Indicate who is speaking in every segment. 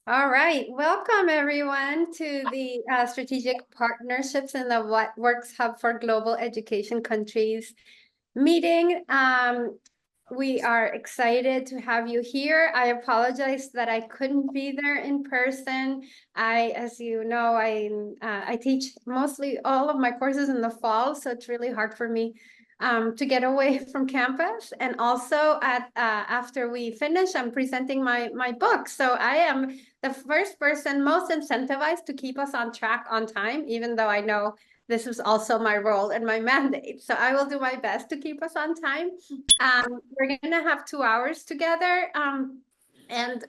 Speaker 1: All right, welcome everyone to the Strategic Partnerships in the What Works Hub for Global Education Countries meeting. We are excited to have you here. I apologize that I couldn't be there in person. As you know, I teach mostly all of my courses in the fall, so it's really hard for me to get away from campus. And also after we finish, I'm presenting my book. So I am the first person most incentivized to keep us on track on time, even though I know this is also my role and my mandate. So I will do my best to keep us on time. We're gonna have 2 hours together. And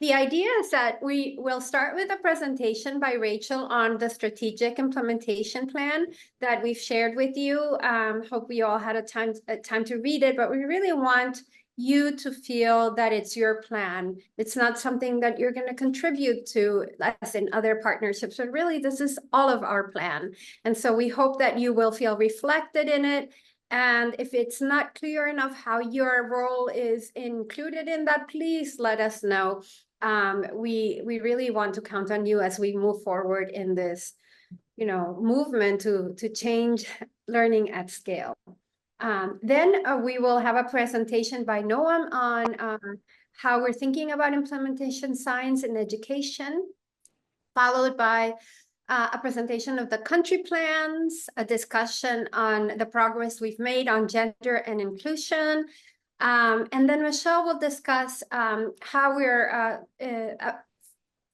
Speaker 1: the idea is that we will start with a presentation by Rachel on the strategic implementation plan that we've shared with you. Hope we all had a time to read it, but we really want you to feel that it's your plan. It's not something that you're going to contribute to, as in other partnerships, but really this is all of our plan. And so we hope that you will feel reflected in it. And if it's not clear enough how your role is included in that, please let us know. We really want to count on you as we move forward in this, movement to change learning at scale. Then we will have a presentation by Noam on how we're thinking about implementation science in education, followed by a presentation of the country plans, a discussion on the progress we've made on gender and inclusion. And then Michelle will discuss how we're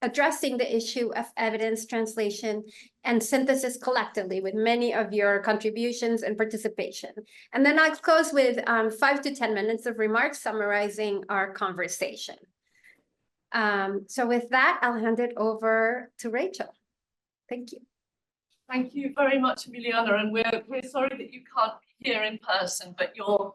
Speaker 1: addressing the issue of evidence translation and synthesis collectively with many of your contributions and participation. And then I'll close with 5 to 10 minutes of remarks summarizing our conversation. So with that, I'll hand it over to Rachel. Thank you.
Speaker 2: Thank you very much, Emiliana, and we're sorry that you can't be here in person, but you're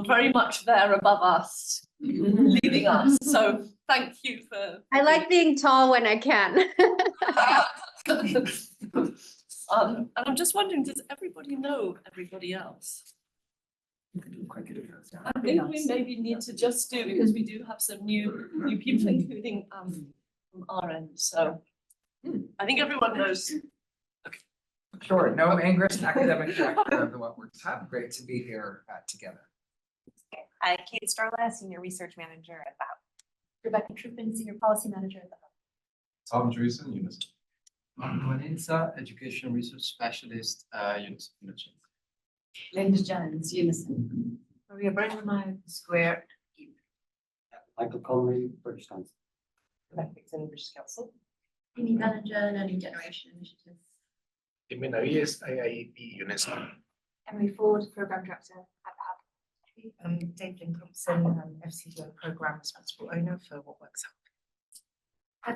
Speaker 2: very much there above us, leading us. So thank you for.
Speaker 1: I like being tall when I can.
Speaker 2: And I'm just wondering, does everybody know everybody else? I think we maybe need to just do, because we do have some new people, including from our end. So I think everyone knows.
Speaker 3: Sure, no Angrist, academic director of the What Works Hub. Great to be here together.
Speaker 4: Okay. Hi, Kate Starla, Senior Research Manager at the Hub. Rebecca Truppen, Senior Policy Manager at the Hub.
Speaker 5: Tom Drewson, Unison.
Speaker 6: Vanessa, Education Research Specialist, Unison.
Speaker 4: Linda Jones, Unison.
Speaker 7: Maria Brennemeyer, Square.
Speaker 8: Michael Connery, British Council.
Speaker 4: Rebecca Dixon, British Council.
Speaker 7: Amy Bellinger, Learning Generation Initiative.
Speaker 5: Jimmy Navies, IIEP, Unison.
Speaker 7: Emily Ford, Program Director at the Hub.
Speaker 9: Dave Thompson, FCDO Program Responsible Owner for What Works Hub.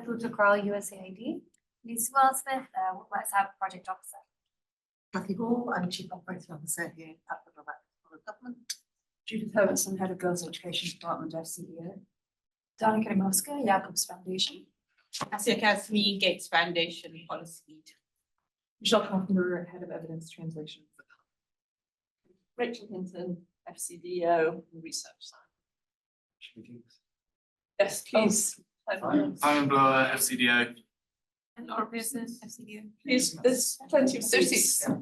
Speaker 7: Ethel DeCral, USAID. Lisa Wellsmith, What Works Hub Project Officer.
Speaker 9: Kathy Hall, I'm Chief Operating Officer here at the Blavatnik Government.
Speaker 4: Judith Herbertson, Head of Girls Education Department, FCDO.
Speaker 7: Danica Moska, Jacobs Foundation.
Speaker 10: Asia Kasmi, Gates Foundation Policy Lead.
Speaker 4: Michelle Kaufman, Head of Evidence Translation.
Speaker 2: Rachel Hinton, FCDO Research Science. Yes, please.
Speaker 5: Simon Blower, FCDO.
Speaker 7: And our business, FCDO.
Speaker 2: Please, there's plenty of seats.
Speaker 9: Oh,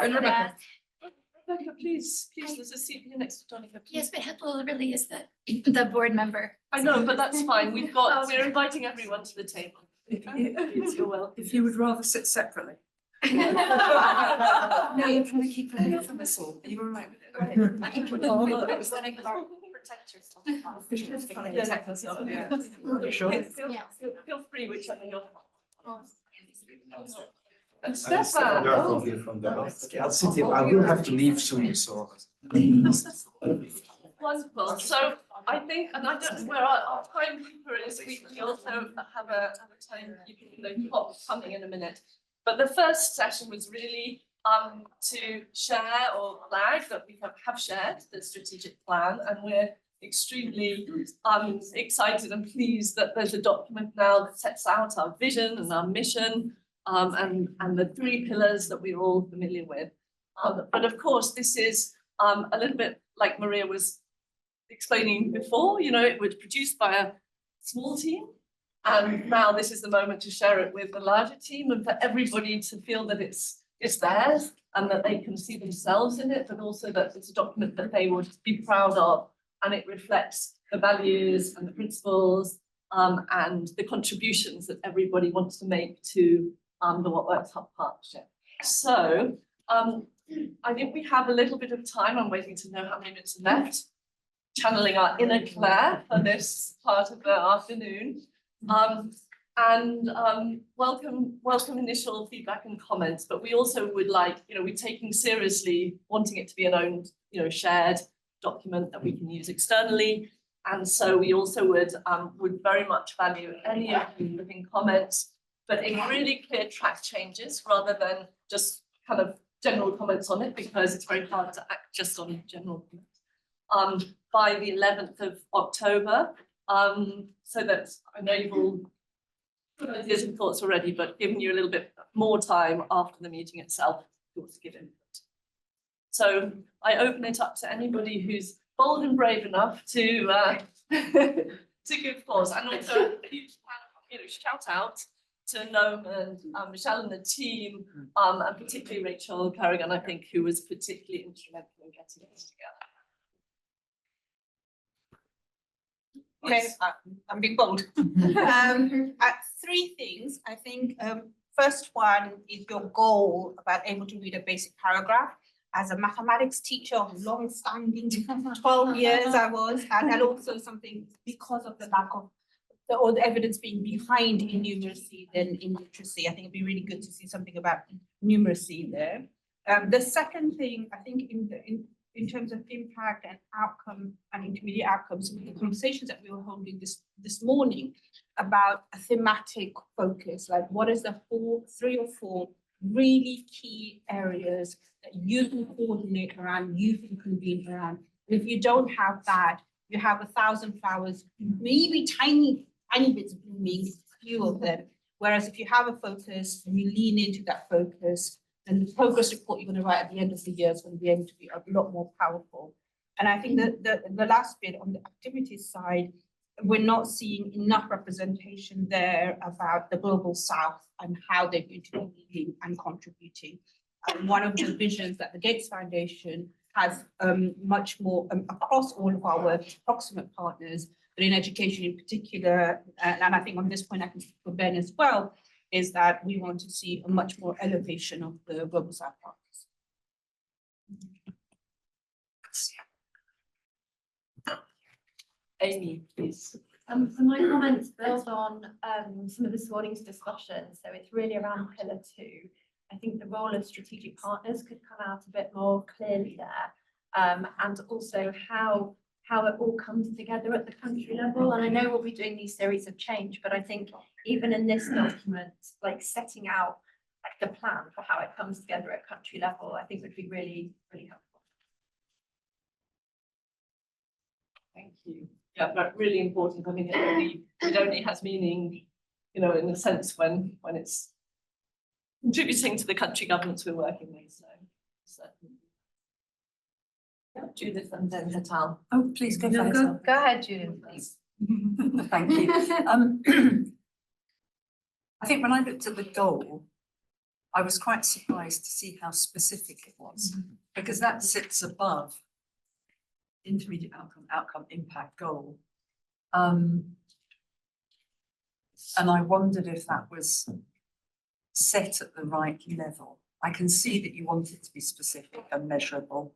Speaker 2: and Rebecca. Rebecca, please, there's a seat here next to Danica.
Speaker 7: Yes, but Ethel really is the board member.
Speaker 2: I know, but that's fine. We're inviting everyone to the table.
Speaker 9: If you would rather sit separately.
Speaker 7: No,
Speaker 9: you're trying to keep it from us all. Are you all right with it?
Speaker 7: I think protect yourself.
Speaker 2: Protect yourself, yeah.
Speaker 3: You sure?
Speaker 2: Feel free, whichever you're.
Speaker 5: I'm
Speaker 2: Stefan.
Speaker 5: from the.
Speaker 3: I'll sit here. I will have to leave soon, so.
Speaker 2: Wonderful. So I think, and I don't know where our timekeeper is. We also have a timekeeper coming in a minute. But the first session was really to share or flag that we have shared the strategic plan, and we're extremely excited and pleased that there's a document now that sets out our vision and our mission and the 3 pillars that we're all familiar with. But of course, this is a little bit like Maria was explaining before, it was produced by small team. And now this is the moment to share it with the larger team and for everybody to feel that it's theirs and that they can see themselves in it, but also that it's a document that they would be proud of, and it reflects the values and the principles and the contributions that everybody wants to make to the What Works Hub partnership. So I think we have a little bit of time. I'm waiting to know how many minutes are left. Channeling our inner Claire for this part of the afternoon. Welcome initial feedback and comments, but we also would like, we're taking seriously wanting it to be an own, shared document that we can use externally. And so we also would very much value any of you living comments, but in really clear track changes rather than just kind of general comments on it, because it's very hard to act just on general comments. By the 11th of October, so that I know you've all got ideas and thoughts already, but giving you a little bit more time after the meeting itself to give input. So I open it up to anybody who's bold and brave enough to to give pause, and also a huge shout out to Noam and Michelle and the team, and particularly Rachel Carrigan, I think, who was particularly instrumental in getting this together.
Speaker 10: Okay, I'm being bold. Three things. I think first one is your goal about able to read a basic paragraph. As a mathematics teacher of long-standing, 12 years I was, and also something because of the lack of all the evidence being behind in numeracy than in literacy. I think it'd be really good to see something about numeracy there. The second thing, I think in terms of impact and outcome and intermediate outcomes, the conversations that we were holding this morning about a thematic focus, like what is the 3 or 4 really key areas that you can coordinate around, you can convene around. And if you don't have that, you have 1,000 flowers, maybe tiny bits blooming, few of them. Whereas if you have a focus and you lean into that focus, and the progress report you're going to write at the end of the year is going to be able to be a lot more powerful. And I think that the last bit on the activities side, we're not seeing enough representation there about the Global South and how they're going to be leading and contributing. One of the visions that the Gates Foundation has much more across all of our proximate partners, but in education in particular, and I think on this point I can speak for Ben as well, is that we want to see a much more elevation of the Global South partners.
Speaker 2: Amy, please.
Speaker 7: So my comments build on some of this morning's discussion. So it's really around pillar 2. I think the role of strategic partners could come out a bit more clearly there, and also how it all comes together at the country level. And I know we'll be doing these series of change, but I think even in this document, like setting out like the plan for how it comes together at country level, I think would be really, really helpful.
Speaker 2: Thank you. Yeah, but really important. I mean, it only has meaning, in a sense when it's contributing to the country governments we're working with. So certainly. Yeah, Judith and then Natal.
Speaker 11: Oh, please go
Speaker 4: No,
Speaker 11: first.
Speaker 4: go ahead, Judith, please.
Speaker 11: Thank you. I think when I looked at the goal, I was quite surprised to see how specific it was, because that sits above intermediate outcome impact goal. And I wondered if that was set at the right level. I can see that you want it to be specific and measurable.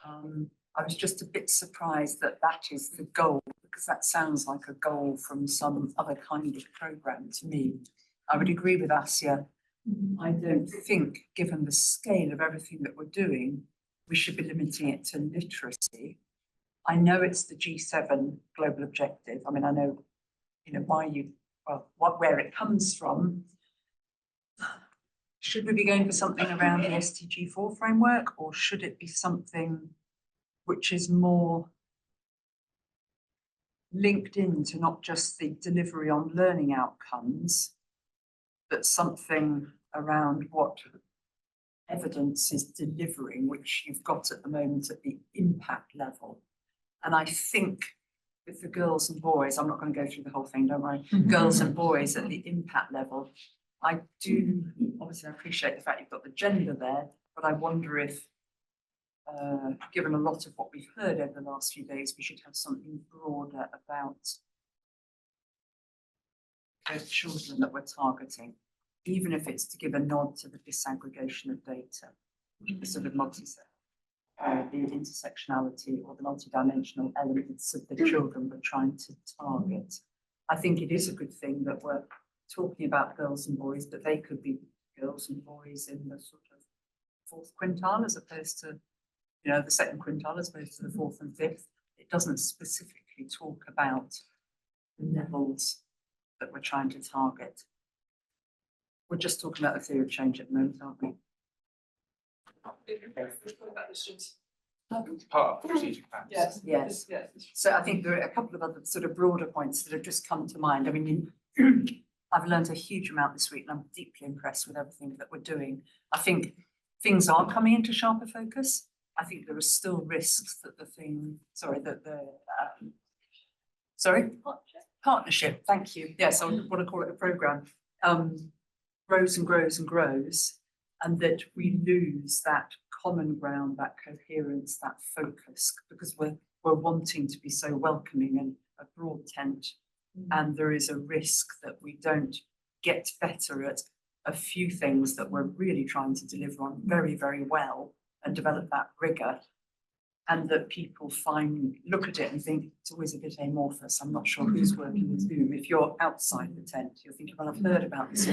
Speaker 11: I was just a bit surprised that that is the goal, because that sounds like a goal from some other kind of program to me. I would agree with Asya. I don't think, given the scale of everything that we're doing, we should be limiting it to literacy. I know it's the G7 global objective. I mean, I know, where it comes from. Should we be going for something around the SDG4 framework, or should it be something which is more linked into not just the delivery on learning outcomes, but something around what evidence is delivering, which you've got at the moment at the impact level? And I think with the girls and boys, I'm not going to go through the whole thing, don't worry, girls and boys at the impact level. I do, obviously I appreciate the fact you've got the gender there, but I wonder if, given a lot of what we've heard over the last few days, we should have something broader about the children that we're targeting, even if it's to give a nod to the disaggregation of data, the sort of the intersectionality or the multidimensional elements of the children we're trying to target. I think it is a good thing that we're talking about girls and boys, but they could be girls and boys in the sort of fourth quintile as opposed to, you know, the second quintile as opposed to the fourth and fifth. It doesn't specifically talk about the levels that we're trying to target. We're just talking about the theory of change at the moment, aren't we?
Speaker 5: It's part of the strategic plan.
Speaker 2: Yes.
Speaker 11: Yes.
Speaker 2: Yes.
Speaker 11: So I think there are a couple of other sort of broader points that have just come to mind. I mean, I've learned a huge amount this week and I'm deeply impressed with everything that we're doing. I think things are coming into sharper focus. I think there are still risks that partnership, thank you. Yes, I want to call it a program, grows and grows and grows, and that we lose that common ground, that coherence, that focus, because we're wanting to be so welcoming and a broad tent. And there is a risk that we don't get better at a few things that we're really trying to deliver on very, very well and develop that rigor. And that people look at it and think it's always a bit amorphous. I'm not sure who's working with whom. If you're outside the tent, you're thinking, well, I've heard about this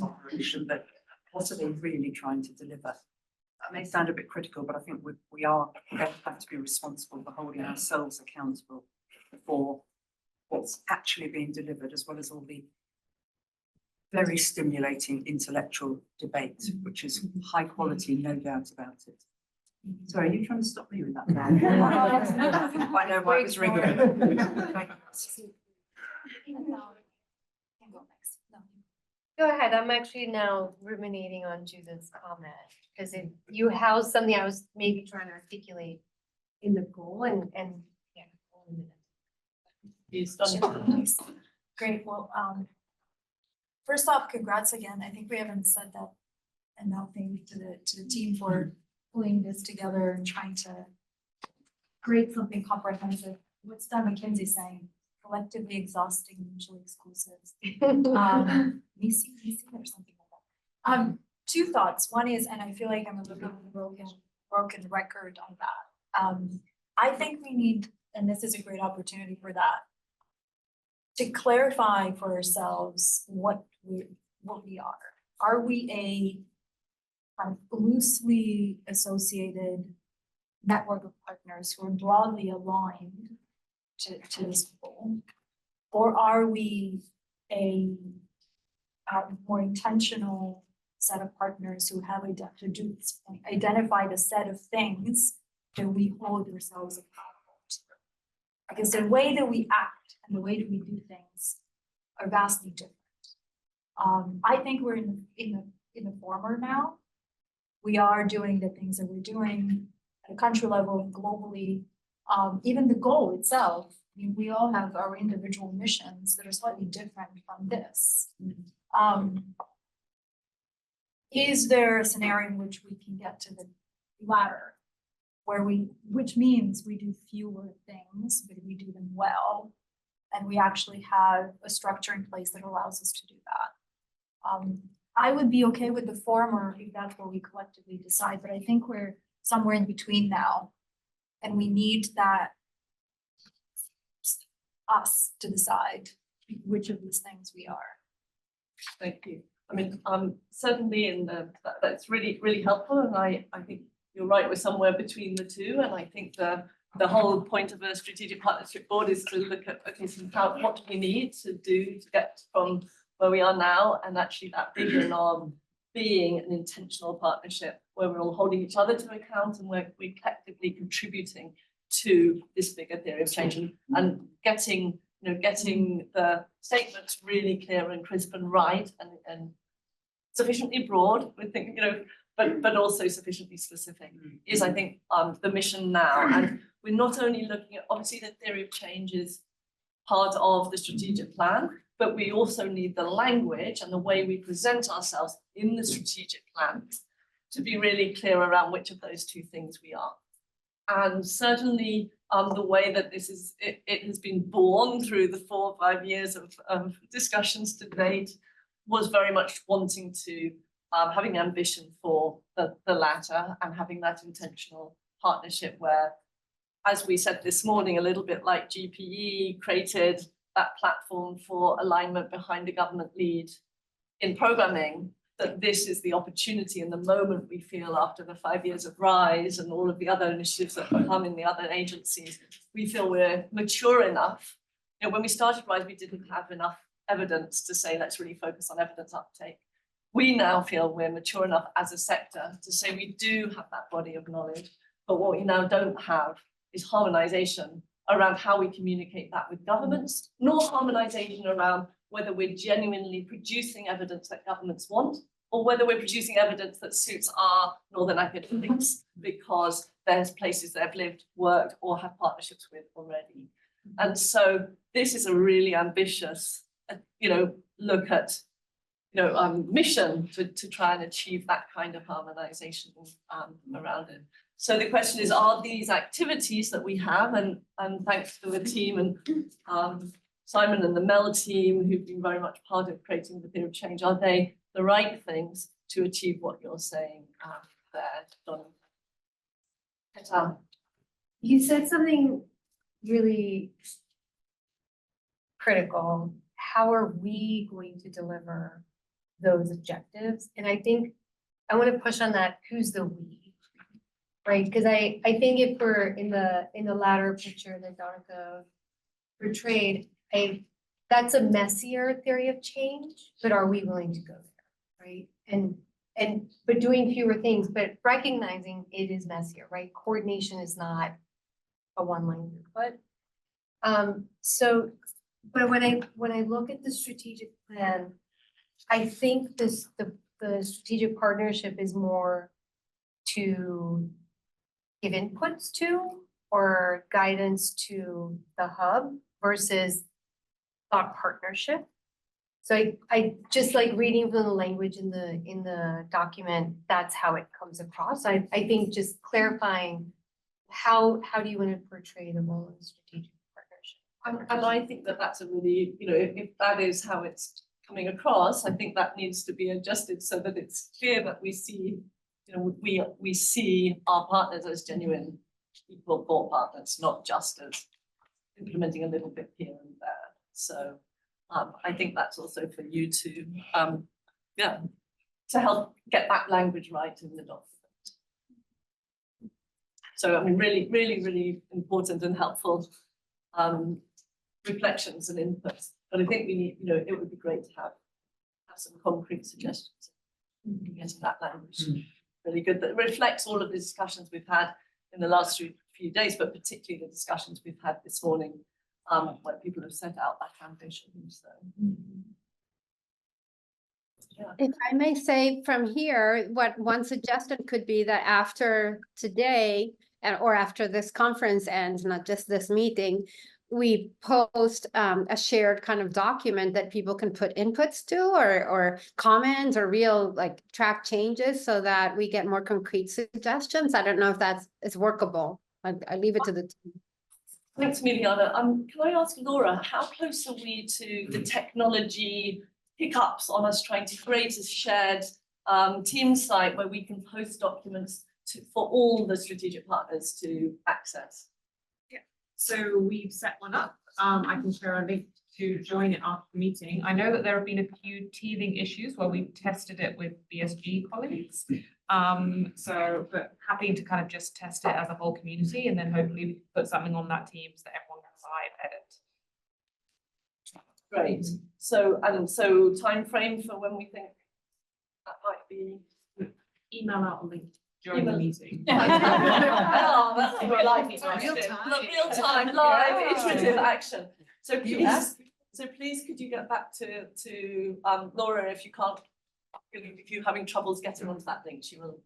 Speaker 11: operation, but what are they really trying to deliver? That may sound a bit critical, but I think we are going to have to be responsible for holding ourselves accountable for what's actually being delivered, as well as all the very stimulating intellectual debate, which is high quality, no doubt about it. Sorry, are you trying to stop me with that? I know why it was ringing.
Speaker 4: Go ahead, I'm actually now ruminating on Judith's comment, because if you housed something I was maybe trying to articulate in the goal and yeah.
Speaker 2: He's done.
Speaker 12: Great, well, first off, congrats again. I think we haven't said that enough. Thank you to the team for pulling this together and trying to create something comprehensive. What's Don McKinsey saying? Collectively exhausting, mutually exclusive. VC or something like that. Two thoughts. One is, and I feel like I'm a little bit of a broken record on that. I think we need, and this is a great opportunity for that, to clarify for ourselves what we are. Are we a kind of loosely associated network of partners who are broadly aligned to this goal? Or are we a more intentional set of partners who have identified a set of things that we hold ourselves accountable to? Because the way that we act and the way that we do things are vastly different. I think we're in the former now. We are doing the things that we're doing at a country level and globally. Even the goal itself, I mean, we all have our individual missions that are slightly different from this. Is there a scenario in which we can get to the latter, which means we do fewer things, but we do them well, and we actually have a structure in place that allows us to do that? I would be okay with the former if that's what we collectively decide, but I think we're somewhere in between now, and we need us to decide which of these things we are.
Speaker 2: Thank you. I mean, certainly that's really, really helpful, and I think you're right, we're somewhere between the two, and I think the whole point of a strategic partnership board is to look at, okay, so what do we need to do to get from where we are now, and actually that vision of being an intentional partnership where we're all holding each other to account and we're collectively contributing to this bigger theory of change, and getting the statements really clear and crisp and right and sufficiently broad, we think, but also sufficiently specific is, I think, the mission now. And we're not only looking at, obviously the theory of change is part of the strategic plan, but we also need the language and the way we present ourselves in the strategic plan to be really clear around which of those two things we are. And certainly the way that it has been born through the 4 or 5 years of discussions to date was very much wanting to having ambition for the latter and having that intentional partnership where, as we said this morning, a little bit like GPE created that platform for alignment behind a government lead in programming, that this is the opportunity and the moment we feel after the 5 years of RISE and all of the other initiatives that have come in the other agencies, we feel we're mature enough. You know, when we started RISE, we didn't have enough evidence to say, let's really focus on evidence uptake. We now feel we're mature enough as a sector to say we do have that body of knowledge, but what we now don't have is harmonization around how we communicate that with governments, nor harmonization around whether we're genuinely producing evidence that governments want, or whether we're producing evidence that suits our northern academics because there's places they've lived, worked, or have partnerships with already. And so this is a really ambitious, look at, mission to try and achieve that kind of harmonization around it. So the question is, are these activities that we have, and thanks to the team and Simon and the MEL team who've been very much part of creating the theory of change, are they the right things to achieve what you're saying there, Donald?
Speaker 4: You said something really critical. How are we going to deliver those objectives? And I think I want to push on that, who's the we, right? Because I think if we're in the latter picture that Danica portrayed, that's a messier theory of change, but are we willing to go there, right? But doing fewer things, but recognizing it is messier, right? Coordination is not a one-line throughput. But when I look at the strategic plan, I think the strategic partnership is more to give inputs to or guidance to the hub versus thought partnership. So I just like reading from the language in the document, that's how it comes across. I think just clarifying how do you want to portray the role of strategic partnership?
Speaker 2: And I think that that's a really, if that is how it's coming across, I think that needs to be adjusted so that it's clear that we see, we see our partners as genuine equal thought partners, not just as implementing a little bit here and there. So I think that's also for you to, to help get that language right in the document. So I mean, really, really, really important and helpful reflections and inputs. But I think we need, it would be great to have some concrete suggestions in getting that language really good, that reflects all of the discussions we've had in the last few days, but particularly the discussions we've had this morning, where people have set out that ambition. So. Yeah.
Speaker 1: If I may say from here, what one suggestion could be that after today or after this conference ends, not just this meeting, we post a shared kind of document that people can put inputs to or comments or real like track changes so that we get more concrete suggestions. I don't know if is workable. I leave it to the team.
Speaker 2: Thanks, Miliana. Can I ask Laura, how close are we to the technology hiccups on us trying to create a shared team site where we can post documents for all the strategic partners to access?
Speaker 9: Yeah, so we've set one up. I can share a link to join it after the meeting. I know that there have been a few teething issues where we've tested it with BSG colleagues. But happy to kind of just test it as a whole community, and then hopefully we can put something on that team so that everyone can live edit.
Speaker 2: Great. So time frame for when we think that might be.
Speaker 9: Email out a link during the meeting.
Speaker 2: Oh, that's a good idea. Real time, live, iterative action. So please, could you get back to Laura if you can't, if you're having troubles getting onto that link, she will,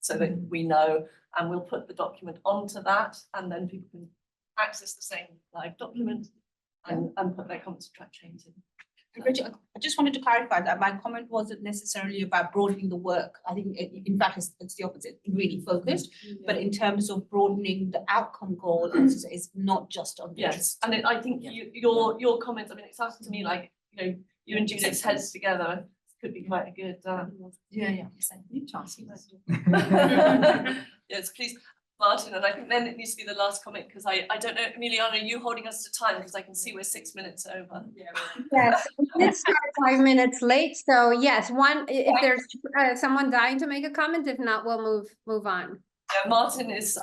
Speaker 2: so that we know, and we'll put the document onto that, and then people can access the same live document and put their comments to track change in.
Speaker 10: Rachel, I just wanted to clarify that my comment wasn't necessarily about broadening the work. I think in fact it's the opposite, really focused. But in terms of broadening the outcome goal is not just on.
Speaker 2: Yes, and I think your comments, I mean, it sounds to me like, you and Judith's heads together could be quite a good,
Speaker 12: Yeah.
Speaker 2: new chance. Yes, please, Martin, and I think then it needs to be the last comment, because I don't know, Emiliana, are you holding us to time? Because I can see we're 6 minutes over.
Speaker 1: Yes, we did start 5 minutes late, so yes, if there's someone dying to make a comment, if not, we'll move on.
Speaker 2: Yeah, Martin has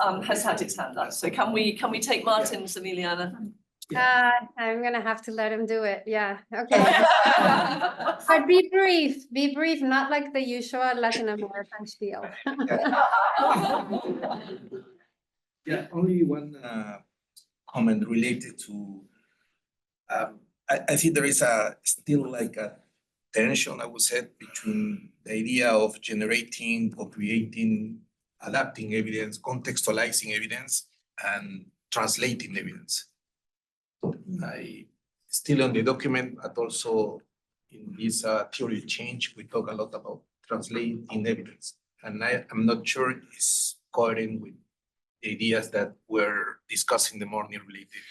Speaker 2: had his hand up, so can we take Martin's, Emiliana?
Speaker 1: I'm gonna have to let him do it, yeah, okay. But be brief, not like the usual Latin American spiel.
Speaker 5: Yeah, only one comment related to, I think there is still like a tension, I would say, between the idea of generating or creating, adapting evidence, contextualizing evidence, and translating evidence. I still on the document, but also in this theory change, we talk a lot about translating evidence, and I'm not sure it's coherent with the ideas that we're discussing in the morning related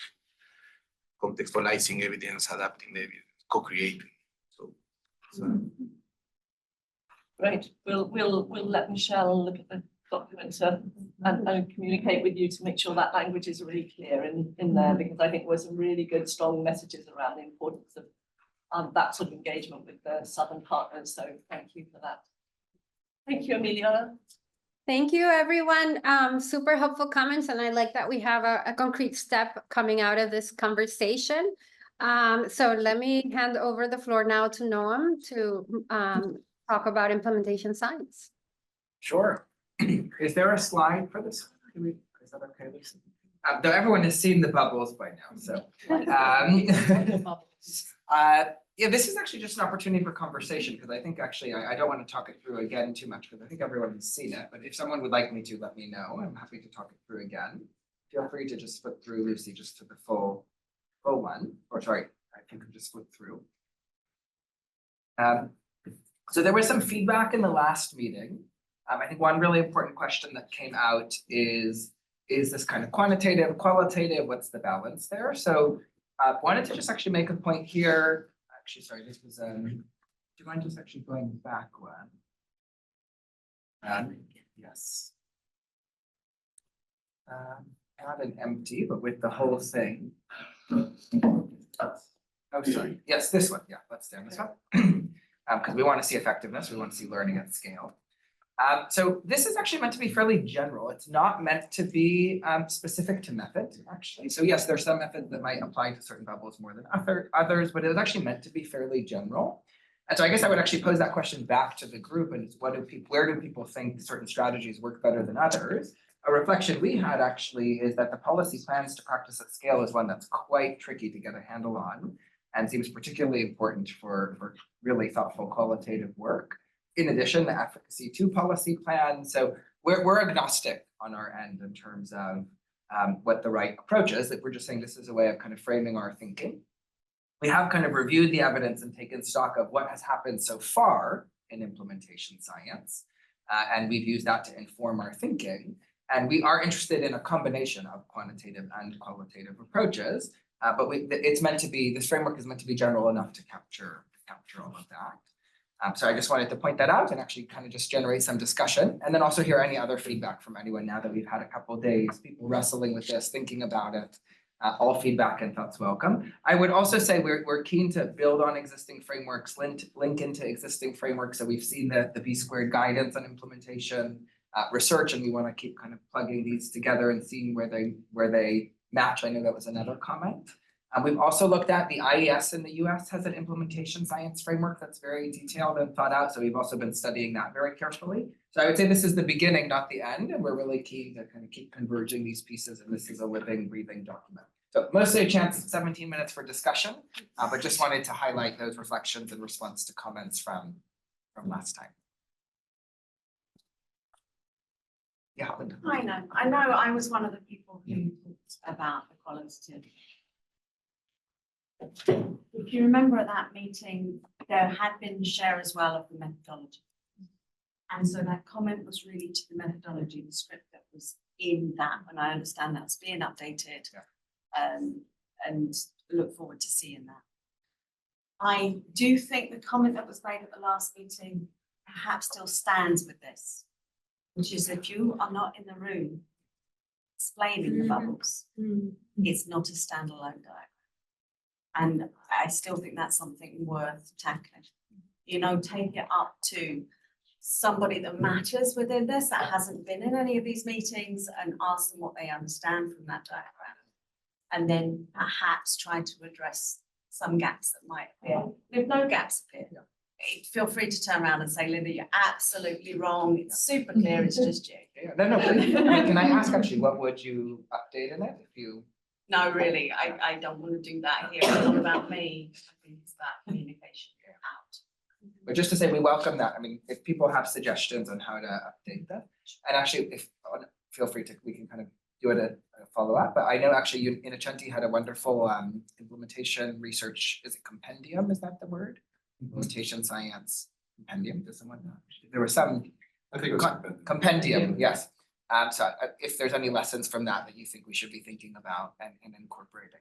Speaker 5: contextualizing evidence, adapting the evidence, co-creating. So
Speaker 2: Great, we'll let Michelle look at the document and communicate with you to make sure that language is really clear in there, because I think there were some really good, strong messages around the importance of that sort of engagement with the Southern partners. So thank you for that. Thank you, Emiliana.
Speaker 1: Thank you, everyone. Super helpful comments, and I like that we have a concrete step coming out of this conversation. So let me hand over the floor now to Noam to talk about implementation science.
Speaker 3: Sure. Is there a slide for this? Is that okay? Though everyone has seen the bubbles by now, so. Yeah, this is actually just an opportunity for conversation, because I think actually I don't want to talk it through again too much, because I think everyone has seen it. But if someone would like me to, let me know. I'm happy to talk it through again. Feel free to just flip through, Lucy, just to the full one. Or sorry, I think I just flipped through. So there was some feedback in the last meeting. I think one really important question that came out is this kind of quantitative, qualitative? What's the balance there? So wanted to just actually make a point here. Actually, sorry, this was, do you mind just actually going back one? Yes. Not an empty, but with the whole thing. Oh, sorry. Yes, this one. Yeah, let's stay on this one. Because we want to see effectiveness, we want to see learning at scale. So this is actually meant to be fairly general. It's not meant to be specific to method, actually. So yes, there's some methods that might apply to certain bubbles more than others, but it was actually meant to be fairly general. And so I guess I would actually pose that question back to the group, and where do people think certain strategies work better than others? A reflection we had actually is that the policy plans to practice at scale is one that's quite tricky to get a handle on, and seems particularly important for really thoughtful qualitative work. In addition, the efficacy to policy plan. So we're agnostic on our end in terms of what the right approach is. That we're just saying this is a way of kind of framing our thinking. We have kind of reviewed the evidence and taken stock of what has happened so far in implementation science. And we've used that to inform our thinking. And we are interested in a combination of quantitative and qualitative approaches. But it's meant to be, this framework is meant to be general enough to capture all of that. So I just wanted to point that out and actually kind of just generate some discussion, and then also hear any other feedback from anyone now that we've had a couple of days, people wrestling with this, thinking about it. All feedback and thoughts welcome. I would also say we're keen to build on existing frameworks, link into existing frameworks. So we've seen the B² guidance on implementation research, and we want to keep kind of plugging these together and seeing where they match. I know that was another comment. We've also looked at the IES in the US has an implementation science framework that's very detailed and thought out. So we've also been studying that very carefully. So I would say this is the beginning, not the end. And we're really keen to kind of keep converging these pieces. And this is a living, breathing document. So mostly a chance, 17 minutes for discussion, but just wanted to highlight those reflections in response to comments from last time. Yeah.
Speaker 13: I know I was one of the people who talked about the qualitative If you remember at that meeting, there had been share as well of the methodology. And so that comment was really to the methodology, the script that was in that, and I understand that's being updated. And look forward to seeing that. I do think the comment that was made at the last meeting perhaps still stands with this, which is if you are not in the room explaining the bubbles, it's not a standalone diagram. And I still think that's something worth tackling. You know, take it up to somebody that matters within this, that hasn't been in any of these meetings, and ask them what they understand from that diagram. And then perhaps try to address some gaps that might appear. If no gaps appear, feel free to turn around and say, Linda, you're absolutely wrong. It's super clear, it's just you.
Speaker 3: No, can I ask actually, what would you update in it if you?
Speaker 13: No, really, I don't want to do that here. It's not about me. I think it's about communication out.
Speaker 3: But just to say, we welcome that. I mean, if people have suggestions on how to update that, and actually, if feel free to, we can kind of do it a follow-up. But I know actually, you Innocenti had a wonderful implementation research. Is it compendium? Is that the word? Implementation science compendium. Does someone know? There was some.
Speaker 5: I think it was
Speaker 3: compendium. Yes. So if there's any lessons from that you think we should be thinking about and incorporating.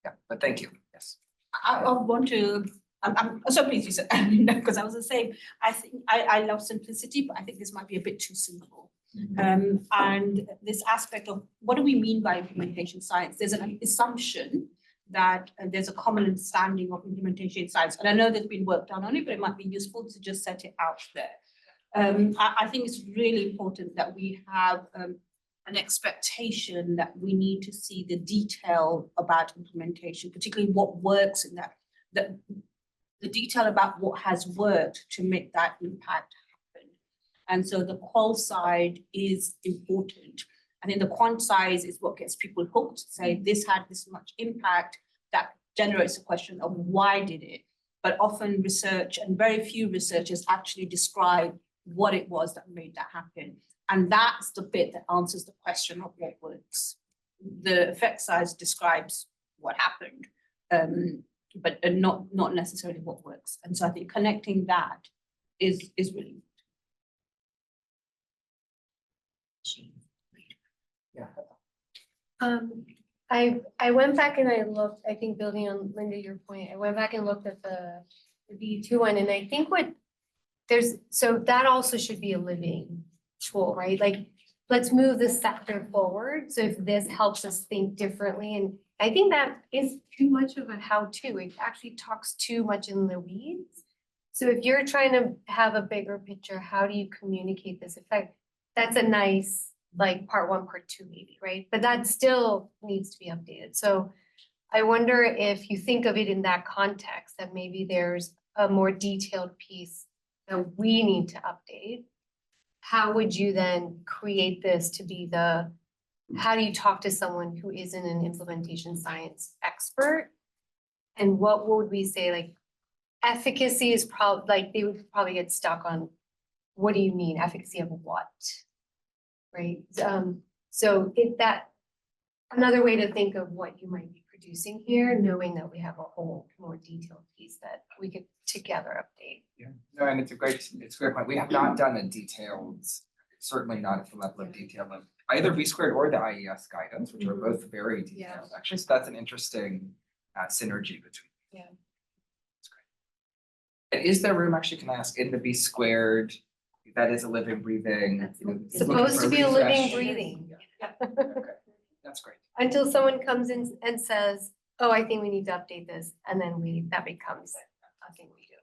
Speaker 3: Yeah, but thank you. Yes.
Speaker 10: I want to, I'm so pleased you said, because I was the same. I think I love simplicity, but I think this might be a bit too simple. And this aspect of what do we mean by implementation science? There's an assumption that there's a common understanding of implementation science. And I know there's been work done on it, but it might be useful to just set it out there. I think it's really important that we have an expectation that we need to see the detail about implementation, particularly what works in that, the detail about what has worked to make that impact happen. And so the qual side is important. And then the quant side is what gets people hooked, say this had this much impact, that generates a question of why did it? But often research and very few researchers actually describe what it was that made that happen. And that's the bit that answers the question of what works. The effect size describes what happened, but not necessarily what works. And so I think connecting that is really
Speaker 3: Yeah.
Speaker 4: I went back and I looked, I think building on Linda, your point, I went back and looked at the V2 one, and I think so that also should be a living tool, right? Like, let's move the sector forward. So if this helps us think differently, and I think that is too much of a how-to, it actually talks too much in the weeds. So if you're trying to have a bigger picture, how do you communicate this effect? That's a nice, like part 1, part 2 maybe, right? But that still needs to be updated. So I wonder if you think of it in that context, that maybe there's a more detailed piece that we need to update. How would you then create this to be how do you talk to someone who isn't an implementation science expert? And what would we say, like, efficacy is probably, like, they would probably get stuck on, what do you mean, efficacy of what? Right, so another way to think of what you might be producing here, knowing that we have a whole more detailed piece that we could together update.
Speaker 3: Yeah, no, and it's a great point. We have not done a detailed, certainly not at the level of detail of either V squared or the IES guidance, which are both very detailed. Actually, so that's an interesting synergy between.
Speaker 4: Yeah.
Speaker 3: That's great. And is there room, actually, can I ask, in the V squared, that is a living, breathing?
Speaker 4: Supposed to be a living, breathing.
Speaker 3: Okay, that's great.
Speaker 4: Until someone comes in and says, oh, I think we need to update this, and then that becomes a thing we do.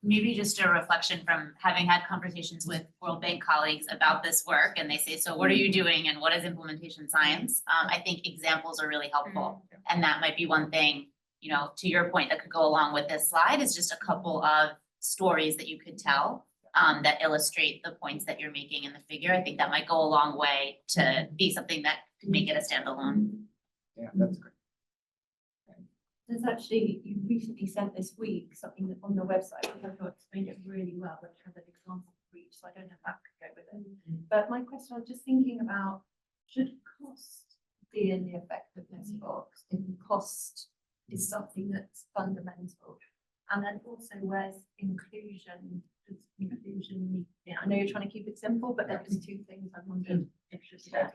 Speaker 14: Maybe just a reflection from having had conversations with World Bank colleagues about this work, and they say, so what are you doing and what is implementation science? I think examples are really helpful, and that might be one thing, to your point, that could go along with this slide, is just a couple of stories that you could tell that illustrate the points that you're making in the figure. I think that might go a long way to be something that could make it a standalone.
Speaker 3: Yeah, that's great.
Speaker 7: There's actually, you recently sent this week something that on the website, which I thought explained it really well, which has an example for each, so I don't know if that could go with it. But my question, I was just thinking about, should cost be in the effectiveness box if cost is something that's fundamental? And then also where's inclusion? Does inclusion, I know you're trying to keep it simple, but there's two things I wondered if you said.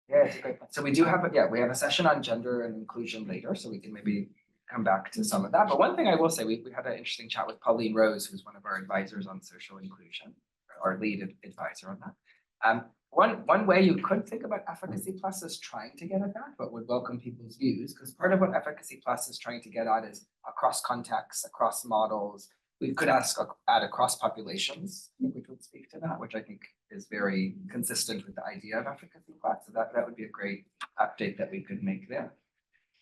Speaker 3: Yeah, it's a great point. So we do have, we have a session on gender and inclusion later, so we can maybe come back to some of that. But one thing I will say, we had an interesting chat with Pauline Rose, who's one of our advisors on social inclusion, our lead advisor on that. One way you could think about Efficacy Plus is trying to get at that, but would welcome people's views, because part of what Efficacy Plus is trying to get at is across contexts, across models. We could add across populations, which would speak to that, which I think is very consistent with the idea of Efficacy Plus. So that would be a great update that we could make there.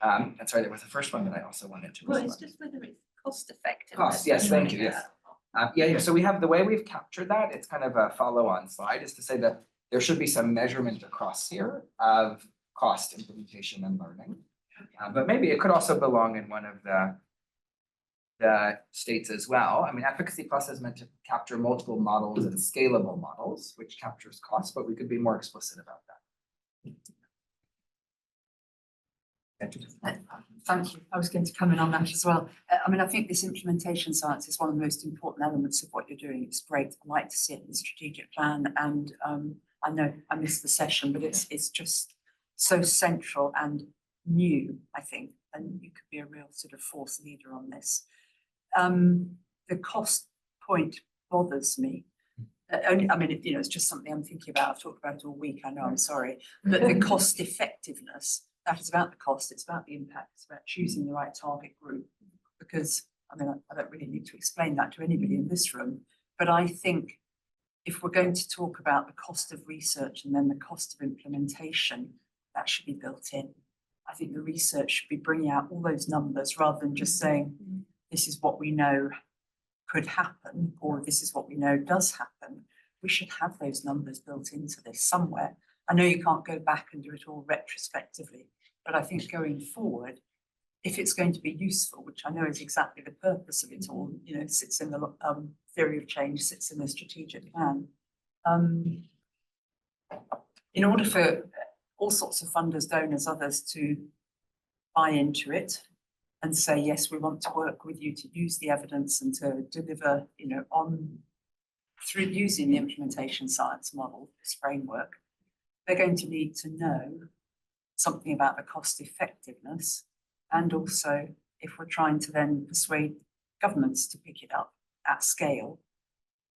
Speaker 3: And sorry, there was the first one that I also wanted to.
Speaker 7: Well, it's just whether it's cost effective.
Speaker 3: Cost, yes, thank you, yes. So we have the way we've captured that, it's kind of a follow-on slide, is to say that there should be some measurement across here of cost, implementation, and learning. But maybe it could also belong in one of the states as well. I mean, Efficacy Plus is meant to capture multiple models and scalable models, which captures cost, but we could be more explicit about that.
Speaker 11: Thank you. I was going to come in on that as well. I mean, I think this implementation science is one of the most important elements of what you're doing. It's great. I like to see it in the strategic plan, and I know I missed the session, but it's just so central and new, I think, and you could be a real sort of force leader on this. The cost point bothers me. I mean, it's just something I'm thinking about. I've talked about it all week. I know, I'm sorry, but the cost effectiveness. That is about the cost, it's about the impact, it's about choosing the right target group. Because, I mean, I don't really need to explain that to anybody in this room, but I think if we're going to talk about the cost of research and then the cost of implementation, that should be built in. I think the research should be bringing out all those numbers rather than just saying, this is what we know could happen, or this is what we know does happen. We should have those numbers built into this somewhere. I know you can't go back and do it all retrospectively, but I think going forward, if it's going to be useful, which I know is exactly the purpose of it all, sits in the theory of change, sits in the strategic plan. In order for all sorts of funders, donors, others to buy into it and say, yes, we want to work with you to use the evidence and to deliver, on through using the implementation science model, this framework, they're going to need to know something about the cost effectiveness, and also if we're trying to then persuade governments to pick it up at scale.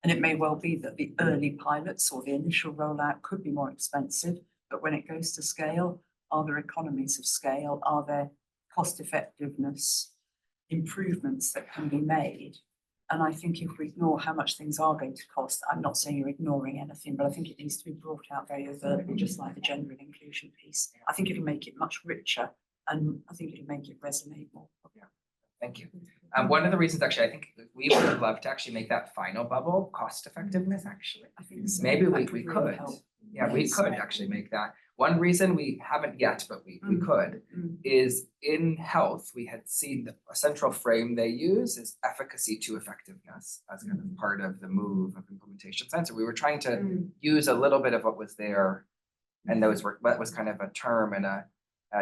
Speaker 11: And it may well be that the early pilots or the initial rollout could be more expensive, but when it goes to scale, are there economies of scale? Are there cost effectiveness improvements that can be made? And I think if we ignore how much things are going to cost, I'm not saying you're ignoring anything, but I think it needs to be brought out very overtly, just like the gender and inclusion piece. I think it'll make it much richer, and I think it'll make it resonate more.
Speaker 3: Yeah. Thank you. One of the reasons, actually, I think we would have loved to actually make that final bubble cost effectiveness, actually.
Speaker 11: I think so.
Speaker 3: Maybe we
Speaker 11: Really
Speaker 3: could.
Speaker 11: help.
Speaker 3: Yeah, we could actually make that. One reason we haven't yet, but we could, is in health, we had seen a central frame they use is efficacy to effectiveness as kind of part of the move of implementation science. So we were trying to use a little bit of what was there, and that was kind of a term and a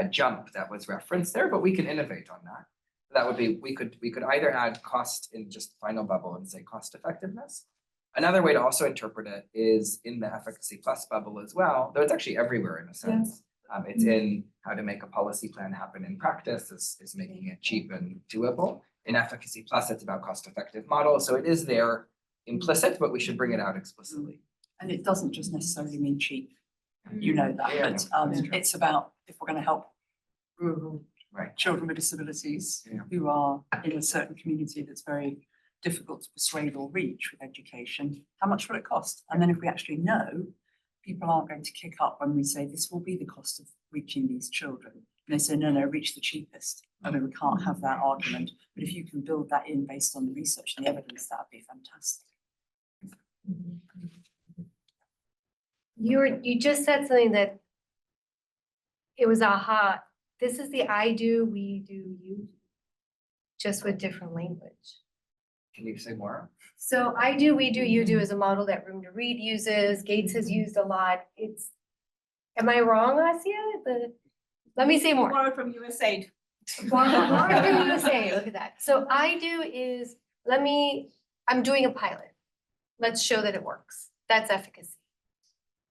Speaker 3: jump that was referenced there, but we can innovate on that. That would be, we could either add cost in just final bubble and say cost effectiveness. Another way to also interpret it is in the Efficacy Plus bubble as well, though it's actually everywhere in a sense. It's in how to make a policy plan happen in practice, is making it cheap and doable. In Efficacy Plus, it's about cost effective models. So it is there implicit, but we should bring it out explicitly.
Speaker 11: And it doesn't just necessarily mean cheap. You know that, but it's about if we're going to help rural children with disabilities who are in a certain community that's very difficult to persuade or reach with education, how much will it cost? And then if we actually know, people aren't going to kick up when we say this will be the cost of reaching these children. And they say, no, reach the cheapest. I mean, we can't have that argument. But if you can build that in based on the research and the evidence, that would be fantastic.
Speaker 4: You just said something that it was aha. This is the I do, we do, you do, just with different language.
Speaker 3: Can you say more?
Speaker 4: So I do, we do, you do is a model that Room to Read uses. Gates has used a lot. Am I wrong, Asia? Let me say more.
Speaker 10: Borrowed from USAID.
Speaker 4: Borrowed from USA, look at that. So I do is, I'm doing a pilot. Let's show that it works. That's efficacy.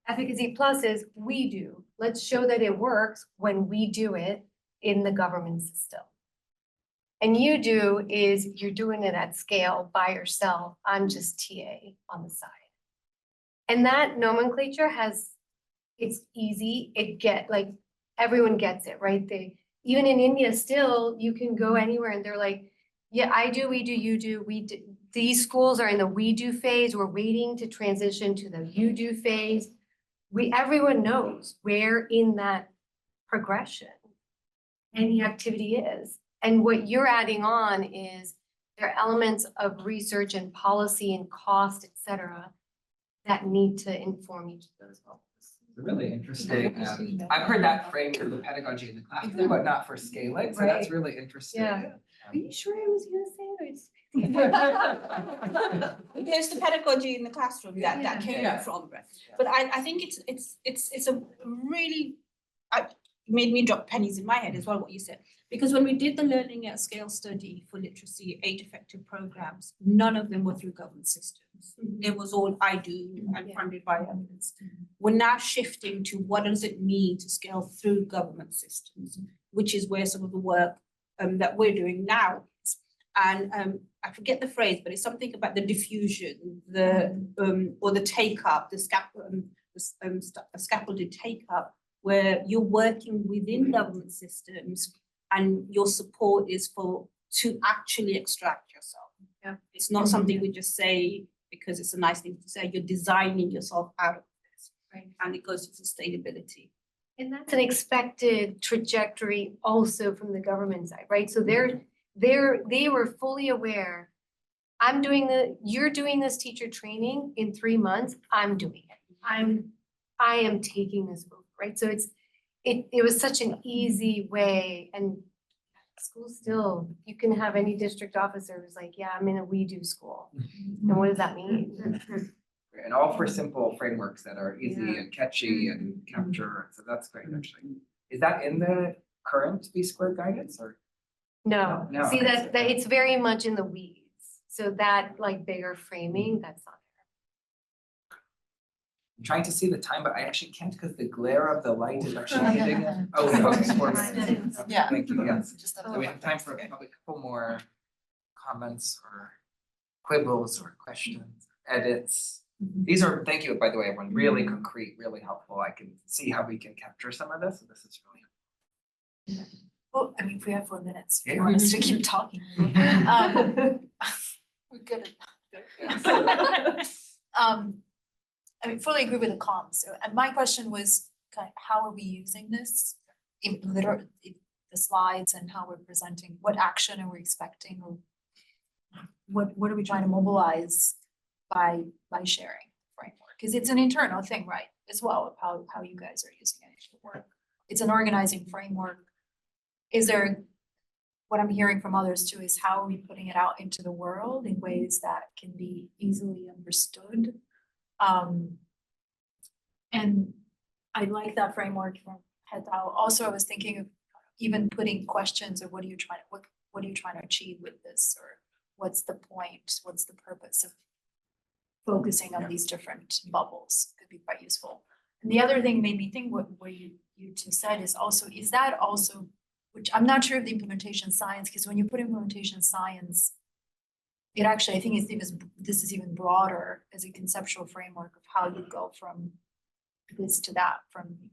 Speaker 4: Efficacy plus is we do. Let's show that it works when we do it in the government system. And you do is you're doing it at scale by yourself. I'm just TA on the side. And that nomenclature it's easy. Everyone gets it, right? Even in India still, you can go anywhere and they're like, yeah, I do, we do, you do, we do. These schools are in the we do phase. We're waiting to transition to the you do phase. Everyone knows where in that progression any activity is. And what you're adding on is there are elements of research and policy and cost, et cetera, that need to inform each of those levels.
Speaker 3: Really interesting. I've heard that frame for the pedagogy in the classroom, but not for scaling, so that's really interesting.
Speaker 4: Yeah. Are you sure I was gonna say it?
Speaker 10: There's the pedagogy in the classroom that came from, but I think it's a really, made me drop pennies in my head as well, what you said. Because when we did the learning at scale study for literacy, 8 effective programs, none of them were through government systems. It was all I do and funded by others. We're now shifting to what does it mean to scale through government systems, which is where some of the work that we're doing now is. And I forget the phrase, but it's something about the diffusion, or the take up, the scaffolded take up, where you're working within government systems and your support is to actually extract yourself.
Speaker 4: Yeah.
Speaker 10: It's not something we just say because it's a nice thing to say. You're designing yourself out of this,
Speaker 4: right?
Speaker 10: And it goes to sustainability.
Speaker 4: And that's an expected trajectory also from the government side, right? So they were fully aware. You're doing this teacher training in 3 months. I'm doing it. I am taking this over, right? So it was such an easy way, and school still, you can have any district officer who's like, yeah, I'm in a we do school. And what does that mean?
Speaker 3: And all for simple frameworks that are easy and catchy and capture, so that's great actually. Is that in the current B squared guidance or?
Speaker 4: No,
Speaker 3: No,
Speaker 4: see
Speaker 3: okay,
Speaker 4: that it's very much in the weeds. So that like bigger framing, that's not
Speaker 3: I'm trying to see the time, but I actually can't because the glare of the light is actually hitting it. Oh, no, it's 4 minutes.
Speaker 11: Yeah.
Speaker 3: Thank you, yes.
Speaker 11: Just
Speaker 3: So we have time for probably a couple more comments or quibbles or questions, edits. These are, thank you, by the way, everyone, really concrete, really helpful. I can see how we can capture some of this, so this is really helpful.
Speaker 12: Well, I mean, if we have 4 minutes, if you
Speaker 3: Yeah.
Speaker 12: want us to keep talking. We're good at that. I mean, fully agree with the comms. So, and my question was kind of how are we using this in the slides and how we're presenting, what action are we expecting, or what are we trying to mobilize by sharing the framework? Because it's an internal thing, right, as well, of how you guys are using it to work. It's an organizing framework. Is there, what I'm hearing from others too, is how are we putting it out into the world in ways that can be easily understood? And I like that framework from head out. Also, I was thinking of even putting questions of what are you trying to achieve with this, or what's the point, what's the purpose of focusing on these different bubbles could be quite useful. And the other thing made me think what you two said is that also, which I'm not sure of the implementation science, because when you put implementation science, it actually, I think this is even broader as a conceptual framework of how you go from this to that, from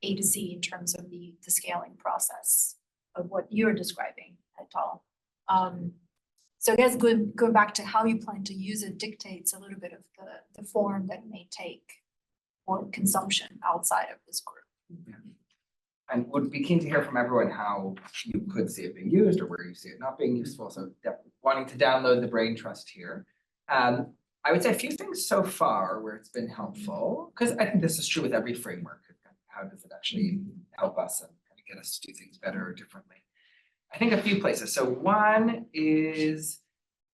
Speaker 12: A to Z in terms of the scaling process of what you're describing at all. So I guess going back to how you plan to use it dictates a little bit of the form that it may take for consumption outside of this group.
Speaker 3: Yeah. And would be keen to hear from everyone how you could see it being used or where you see it not being useful. So wanting to download the brain trust here. I would say a few things so far where it's been helpful, because I think this is true with every framework. How does it actually help us and kind of get us to do things better or differently? I think a few places. So one is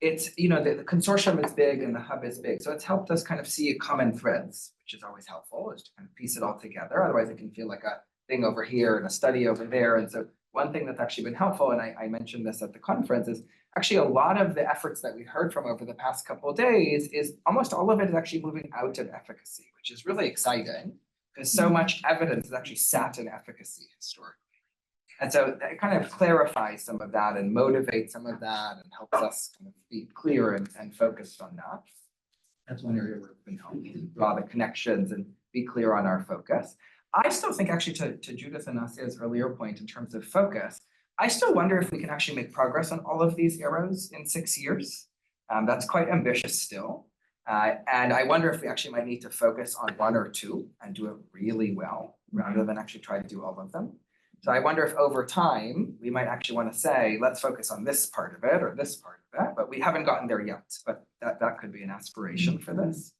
Speaker 3: it's, you know, the consortium is big and the hub is big, so it's helped us kind of see common threads, which is always helpful, is to kind of piece it all together. Otherwise it can feel like a thing over here and a study over there. And so one thing that's actually been helpful, and I mentioned this at the conference, is actually a lot of the efforts that we heard from over the past couple of days is almost all of it is actually moving out of efficacy, which is really exciting because so much evidence is actually sat in efficacy historically. And so it kind of clarifies some of that and motivates some of that and helps us kind of be clear and focused on that. That's one area where it's been helpful to draw the connections and be clear on our focus. I still think actually to Judith and Asia's earlier point in terms of focus, I still wonder if we can actually make progress on all of these arrows in 6 years. That's quite ambitious still. And I wonder if we actually might need to focus on 1 or 2 and do it really well rather than actually try to do all of them. So I wonder if over time, we might actually want to say, let's focus on this part of it or this part of it, but we haven't gotten there yet, but that could be an aspiration for this.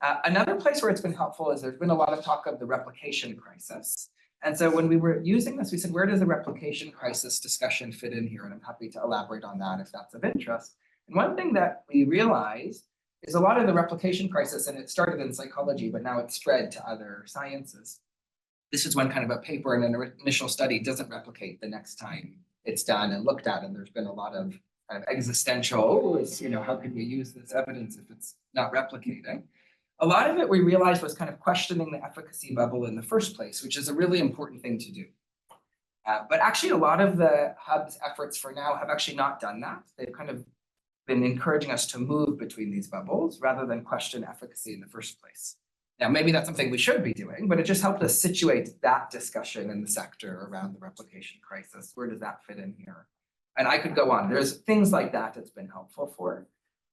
Speaker 3: Another place where it's been helpful is there's been a lot of talk of the replication crisis. And so when we were using this, we said, where does the replication crisis discussion fit in here? And I'm happy to elaborate on that if that's of interest. And one thing that we realized is a lot of the replication crisis, and it started in psychology, but now it's spread to other sciences. This is when kind of a paper in an initial study doesn't replicate the next time it's done and looked at. And there's been a lot of existential, you know, how can we use this evidence if it's not replicating? A lot of it we realized was kind of questioning the efficacy bubble in the first place, which is a really important thing to do. But actually a lot of the hub's efforts for now have actually not done that. They've kind of been encouraging us to move between these bubbles rather than question efficacy in the first place. Now, maybe that's something we should be doing, but it just helped us situate that discussion in the sector around the replication crisis. Where does that fit in here? And I could go on. There's things like that it's been helpful for,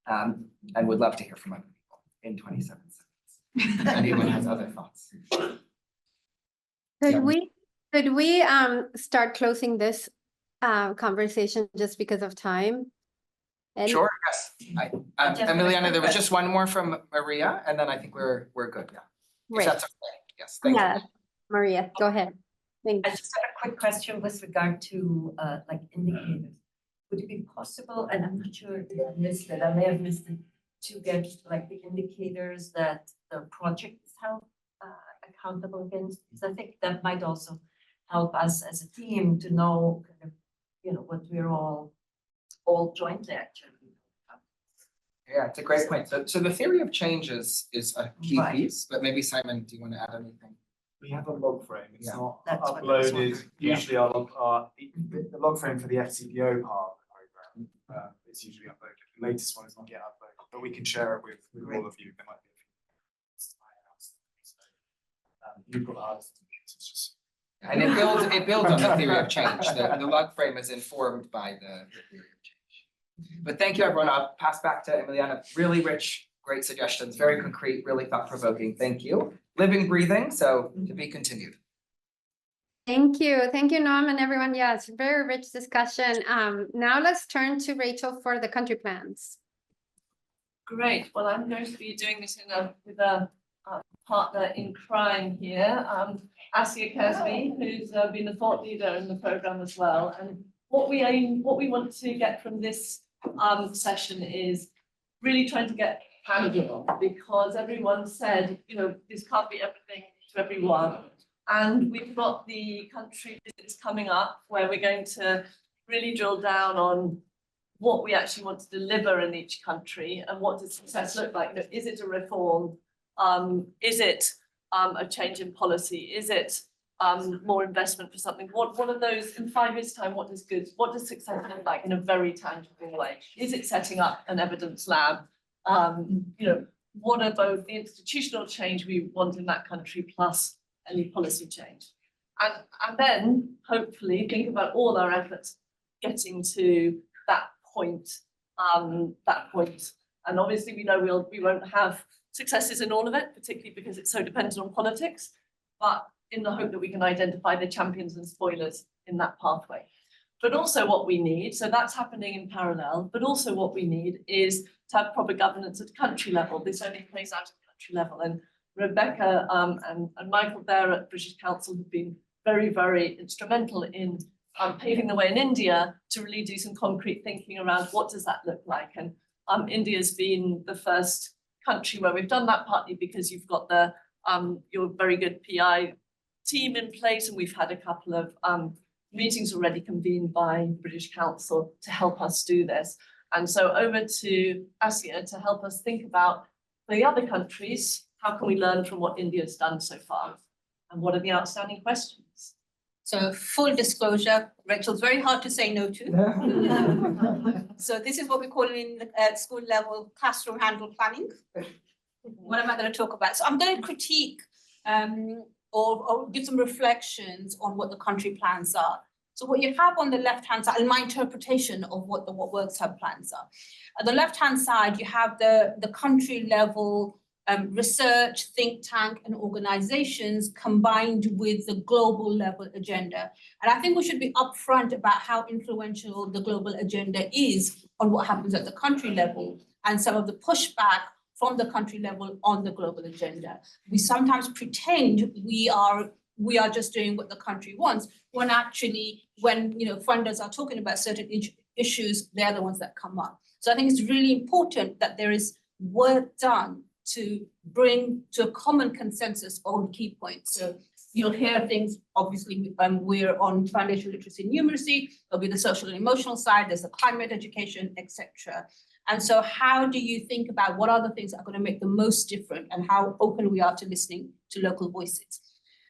Speaker 3: and would love to hear from other people in 27 seconds. If anyone has other thoughts.
Speaker 1: Could we start closing this conversation just because of time?
Speaker 3: Sure, yes. Emiliana, there was just one more from Maria, and then I think we're good, yeah. If
Speaker 1: Right.
Speaker 3: that's okay, yes, thank you.
Speaker 1: Yeah, Maria, go ahead.
Speaker 11: I
Speaker 1: Thanks.
Speaker 11: just had a quick question with regard to like indicators. Would it be possible, and I'm not sure if I missed it, I may have missed it, to get like the indicators that the project is held accountable against? Because I think that might also help us as a team to know kind of, you know, what we're all jointly actually.
Speaker 3: Yeah, it's a great point. So the theory of change is a key
Speaker 11: Right.
Speaker 3: piece, but maybe Simon, do you want to add anything?
Speaker 8: We have a log frame, it's
Speaker 3: Yeah.
Speaker 8: not
Speaker 11: That's what I was
Speaker 8: uploaded,
Speaker 11: wondering.
Speaker 8: usually the log frame for the FCPO part of the program, it's usually uploaded. The latest one is not yet uploaded, but we can share it with all of you, there might be a few. You've got ours, it's just.
Speaker 3: And it builds on the theory of change. The log frame is informed by the theory of change. But thank you, everyone. I'll pass back to Emiliana. Really rich, great suggestions, very concrete, really thought-provoking. Thank you. Living, breathing, so to be continued.
Speaker 1: Thank you, Noam and everyone. Yeah, it's a very rich discussion. Now let's turn to Rachel for the country plans.
Speaker 2: Great. Well, I'm going to be doing this with a partner in crime here, Asia Kesby, who's been a thought leader in the program as well. And what we want to get from this session is really trying to get tangible, because everyone said, you know, this can't be everything to everyone. And we've got the country visits coming up where we're going to really drill down on what we actually want to deliver in each country and what does success look like. Is it a reform? Is it a change in policy? Is it more investment for something? What are those in 5 years' time? What does success look like in a very tangible way? Is it setting up an evidence lab? You know, what are both the institutional change we want in that country plus any policy change? And then hopefully think about all our efforts getting to that point. And obviously we know we won't have successes in all of it, particularly because it's so dependent on politics, but in the hope that we can identify the champions and spoilers in that pathway. But also what we need, so that's happening in parallel, but also what we need is to have proper governance at country level. This only plays out at country level. And Rebecca and Michael there at British Council have been very, very instrumental in paving the way in India to really do some concrete thinking around what does that look like. And India's been the first country where we've done that, partly because you've got the your very good PI team in place, and we've had a couple of meetings already convened by British Council to help us do this. And so over to Asia to help us think about the other countries, how can we learn from what India's done so far? And what are the outstanding questions?
Speaker 10: So full disclosure, Rachel's very hard to say no to. So this is what we call in school level classroom handle planning. What am I going to talk about? So I'm going to critique or give some reflections on what the country plans are. So what you have on the left-hand side, and my interpretation of what the What Works Hub plans are. At the left-hand side, you have the country level research, think tank and organizations combined with the global level agenda. And I think we should be upfront about how influential the global agenda is on what happens at the country level and some of the pushback from the country level on the global agenda. We sometimes pretend we are just doing what the country wants, when actually, when funders are talking about certain issues, they're the ones that come up. So I think it's really important that there is work done to bring to a common consensus on key points. So you'll hear things, obviously, we're on foundational literacy and numeracy, there'll be the social and emotional side, there's the climate education, etc. And so how do you think about what are the things that are going to make the most difference and how open we are to listening to local voices?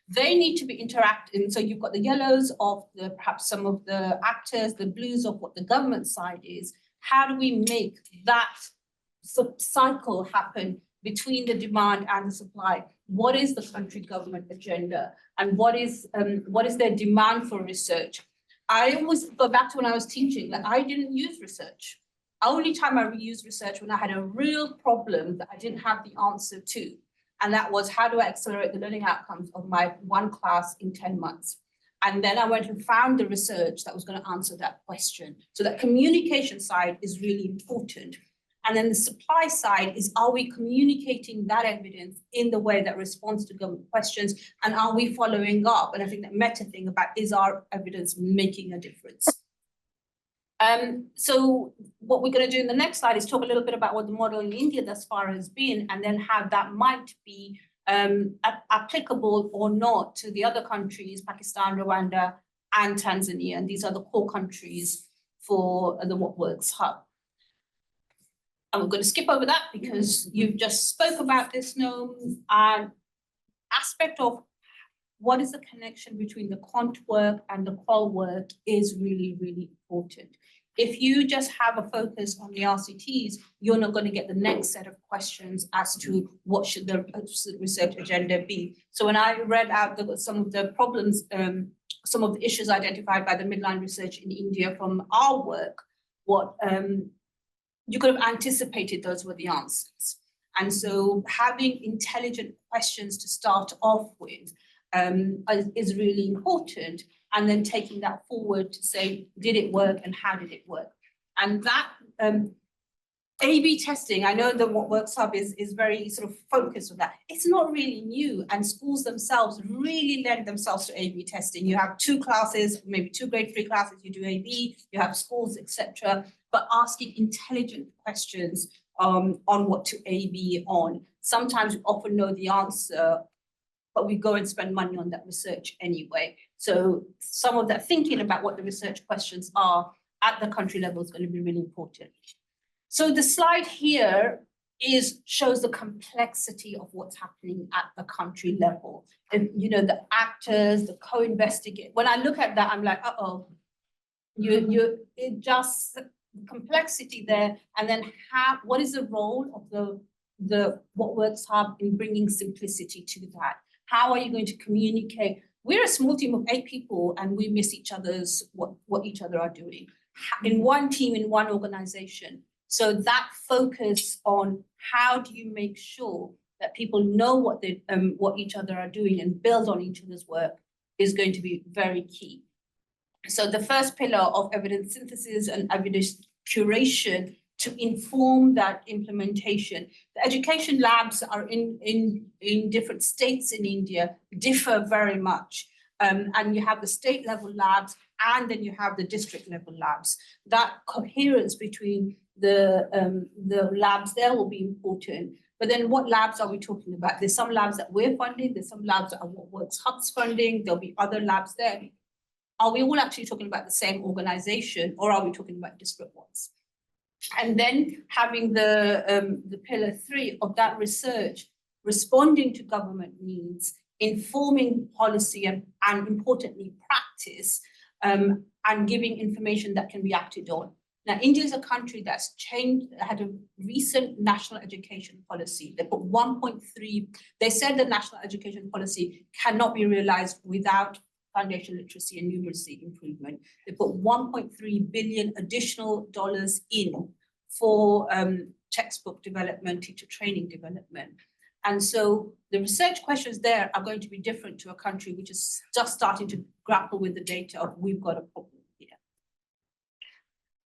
Speaker 10: They need to be interacting. So you've got the yellows of perhaps some of the actors, the blues of what the government side is. How do we make that cycle happen between the demand and the supply? What is the country government agenda and what is their demand for research? I always go back to when I was teaching that I didn't use research. Only time I used research when I had a real problem that I didn't have the answer to. And that was, how do I accelerate the learning outcomes of my one class in 10 months? And then I went and found the research that was going to answer that question. So that communication side is really important. And then the supply side is, are we communicating that evidence in the way that responds to government questions? And are we following up? And I think that meta thing about, is our evidence making a difference? So what we're going to do in the next slide is talk a little bit about what the model in India thus far has been, and then how that might be applicable or not to the other countries, Pakistan, Rwanda, and Tanzania. And these are the core countries for the What Works Hub. And we're going to skip over that because you've just spoke about this, Noam, aspect of what is the connection between the quant work and the qual work is really, really important. If you just have a focus on the RCTs, you're not going to get the next set of questions as to what should the research agenda be. So when I read out some of the problems, some of the issues identified by the midline research in India from our work, what you could have anticipated those were the answers. And so having intelligent questions to start off with is really important. And then taking that forward to say, did it work and how did it work? And that A/B testing, I know that What Works Hub is very sort of focused on that. It's not really new, and schools themselves really lend themselves to A/B testing. You have 2 classes, maybe 2 grade 3 classes, you do A/B, you have schools, etc. But asking intelligent questions on what to A/B on. Sometimes we often know the answer, but we go and spend money on that research anyway. So some of that thinking about what the research questions are at the country level is going to be really important. So the slide here shows the complexity of what's happening at the country level. And, the actors, the co-investigate. When I look at that, I'm like, it just complexity there. And then what is the role of the What Works Hub in bringing simplicity to that? How are you going to communicate? We're a small team of 8 people and we miss each other's, what each other are doing in one team, in one organization. So that focus on how do you make sure that people know what each other are doing and build on each other's work is going to be very key. So the first pillar of evidence synthesis and evidence curation to inform that implementation. The education labs are in different states in India, differ very much. And you have the state level labs and then you have the district level labs. That coherence between the labs there will be important. But then what labs are we talking about? There's some labs that we're funding, there's some labs that are what Works Hub's funding, there'll be other labs there. Are we all actually talking about the same organization, or are we talking about disparate ones? And then having the pillar 3 of that research, responding to government needs, informing policy and importantly practice, and giving information that can be acted on. Now, India is a country that's had a recent national education policy. They put 1.3, they said the national education policy cannot be realized without foundation literacy and numeracy improvement. They put 1.3 billion additional dollars in for textbook development, teacher training development. And so the research questions there are going to be different to a country which is just starting to grapple with the data of we've got a problem here.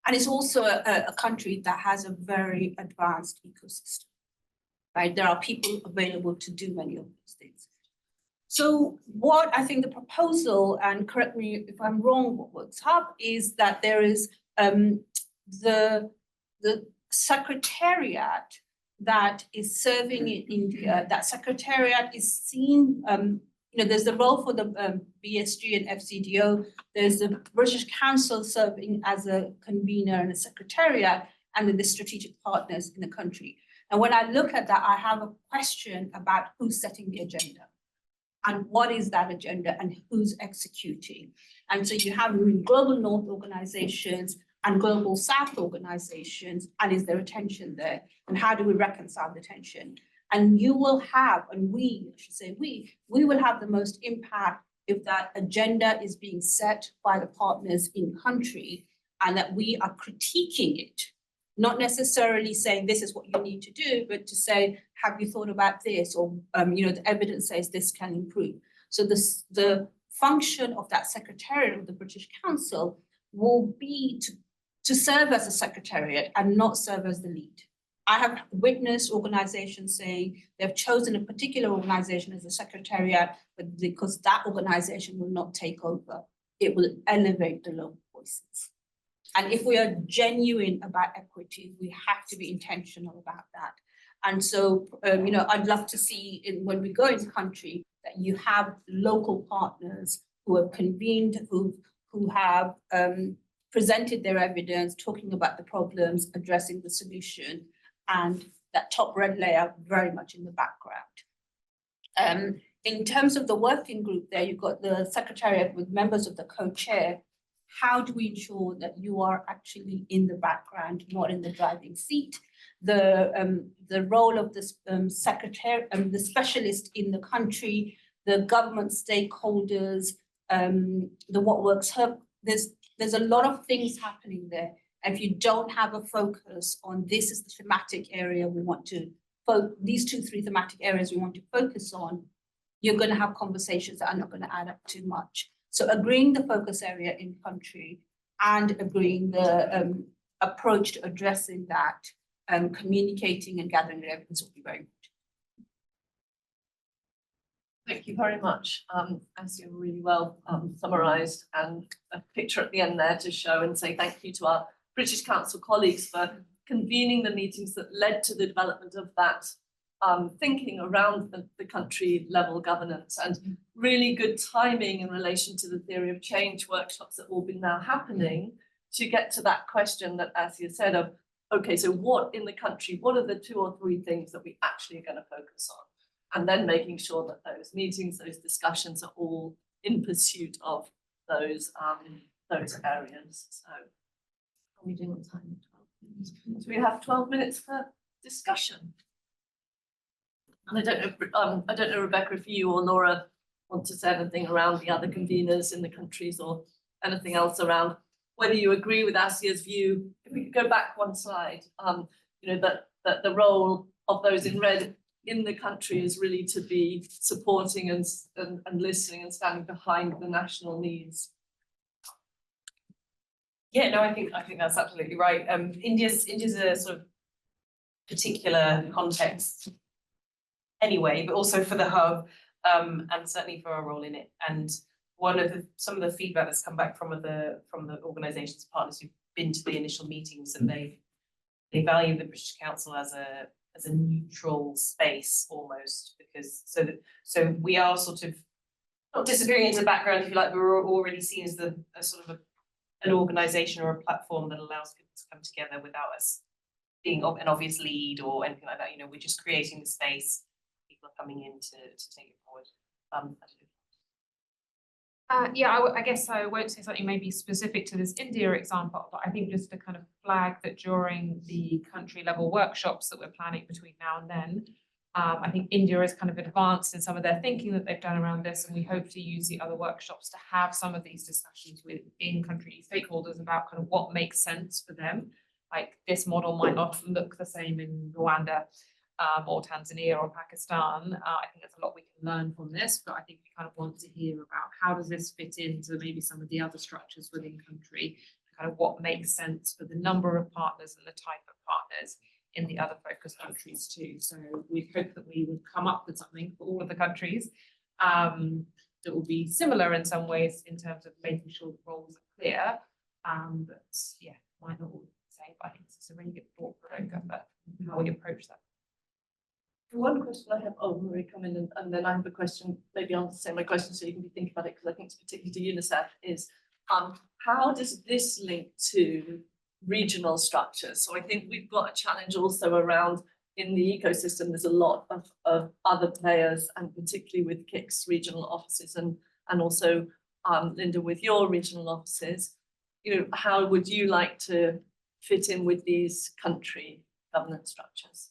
Speaker 10: And it's also a country that has a very advanced ecosystem, right? There are people available to do many of these things. So what I think the proposal, and correct me if I'm wrong, what Works Hub is that there is the secretariat that is serving in India. That secretariat is seen, there's the role for the BSG and FCDO. There's the British Council serving as a convener and a secretariat, and then the strategic partners in the country. And when I look at that, I have a question about who's setting the agenda and what is that agenda and who's executing. And so you have global North organizations and global South organizations, and is there a tension there? And how do we reconcile the tension? And you will have, and we, I should say we will have the most impact if that agenda is being set by the partners in country and that we are critiquing it, not necessarily saying this is what you need to do, but to say, have you thought about this? Or, the evidence says this can improve. So the function of that secretariat of the British Council will be to serve as a secretariat and not serve as the lead. I have witnessed organizations saying they've chosen a particular organization as a secretariat, but because that organization will not take over, it will elevate the local voices. And if we are genuine about equity, we have to be intentional about that. And so, I'd love to see when we go into country that you have local partners who have convened, who have presented their evidence, talking about the problems, addressing the solution, and that top red layer very much in the background. In terms of the working group there, you've got the secretariat with members of the co-chair. How do we ensure that you are actually in the background, not in the driving seat? The role of this secretary, the specialist in the country, the government stakeholders, the What Works Hub, there's a lot of things happening there. And if you don't have a focus on this is the thematic area we want to, these 2-3 thematic areas we want to focus on, you're going to have conversations that are not going to add up too much. So agreeing the focus area in country and agreeing the approach to addressing that, communicating and gathering the evidence will be very important.
Speaker 2: Thank you very much. As you really well summarised, and a picture at the end there to show and say thank you to our British Council colleagues for convening the meetings that led to the development of that thinking around the country level governance, and really good timing in relation to the theory of change workshops that all been now happening to get to that question that Asia said of, okay, so what in the country, what are the 2 or 3 things that we actually are going to focus on? And then making sure that those meetings, those discussions are all in pursuit of those areas. So are we doing on time? 12 minutes. So we have 12 minutes for discussion. And I don't know, Rebecca, if you or Laura want to say anything around the other conveners in the countries or anything else around whether you agree with Asia's view. If we could go back one slide, that the role of those in red in the country is really to be supporting and listening and standing behind the national needs.
Speaker 15: Yeah, no, I think that's absolutely right. India's a sort of particular context anyway, but also for the hub, and certainly for our role in it. And some of the feedback that's come back from the organisations partners who've been to the initial meetings, and they value the British Council as a neutral space almost, because so we are sort of not disappearing into the background, if you like, but we're already seen as a sort of an organisation or a platform that allows people to come together without us being an obvious lead or anything like that. You know, we're just creating the space. People are coming in to take it forward.
Speaker 9: Yeah, I guess I won't say something maybe specific to this India example, but I think just to kind of flag that during the country level workshops that we're planning between now and then, I think India is kind of advanced in some of their thinking that they've done around this, and we hope to use the other workshops to have some of these discussions with in-country stakeholders about kind of what makes sense for them. Like this model might not look the same in Rwanda or Tanzania or Pakistan. I think there's a lot we can learn from this, but I think we kind of want to hear about how does this fit into maybe some of the other structures within country, kind of what makes sense for the number of partners and the type of partners in the other focus countries too. So we hope that we would come up with something for all of the countries that will be similar in some ways in terms of making sure the roles are clear. But yeah, might not all the same, but I think it's a really good thought provoker about how we approach that.
Speaker 2: One question I have, Marie, come in, and then I have a question, maybe I'll say my question so you can be thinking about it, because I think it's particularly to UNICEF, is how does this link to regional structures? So I think we've got a challenge also around in the ecosystem, there's a lot of other players, and particularly with KIC's regional offices and also Linda, with your regional offices, you know, how would you like to fit in with these country governance structures?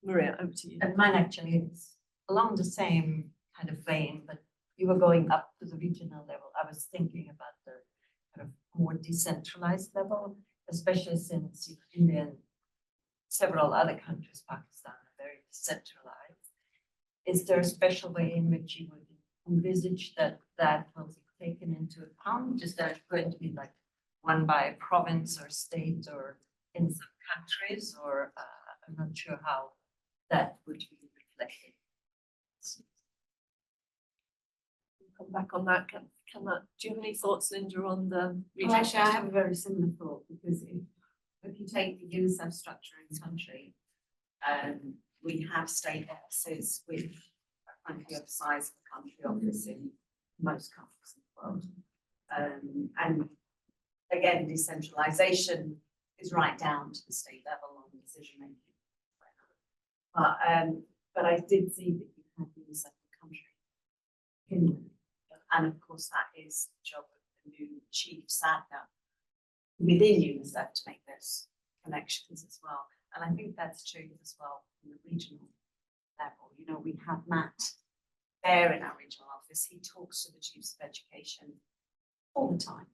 Speaker 2: Maria, over to you.
Speaker 16: And mine actually is along the same kind of vein, but you were going up to the regional level. I was thinking about the kind of more decentralized level, especially since India and several other countries, Pakistan, are very decentralized. Is there a special way in which you would envisage that will be taken into account? Is that going to be like one by a province or state or in some countries, or I'm not sure how that would be reflected.
Speaker 2: Come back on that. Can that? Do you have any thoughts, Linda, on the regional?
Speaker 13: Well, actually, I have a very similar thought, because if you take the UNICEF structure in country, we have state offices with frankly of the size of the country office in most countries in the world. And again, decentralization is right down to the state level on decision making. But I did see that you had UNICEF in country, and of course that is the job of the new chief SADC within UNICEF to make those connections as well. And I think that's true as well in the regional level. You know, we have Matt there in our regional office. He talks to the chiefs of education all the time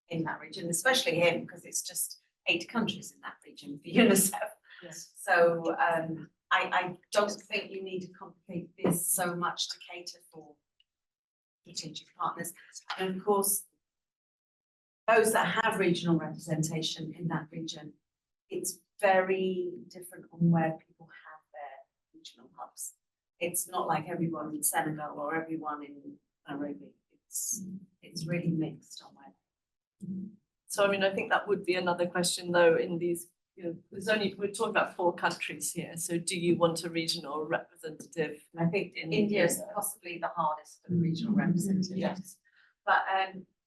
Speaker 13: in that region, especially him, because it's just 8 countries in that region for UNICEF.
Speaker 2: Yes.
Speaker 13: So I don't think you need to complicate this so much to cater for strategic partners. And of course, those that have regional representation in that region, it's very different on where people have their regional hubs. It's not like everyone in Senegal or everyone in Nairobi. It's really mixed on where.
Speaker 2: So I mean, I think that would be another question though, in these, you know, we're talking about 4 countries here. So do you want a regional representative?
Speaker 13: And I think India is possibly the hardest for regional representatives.
Speaker 2: Yes.
Speaker 13: But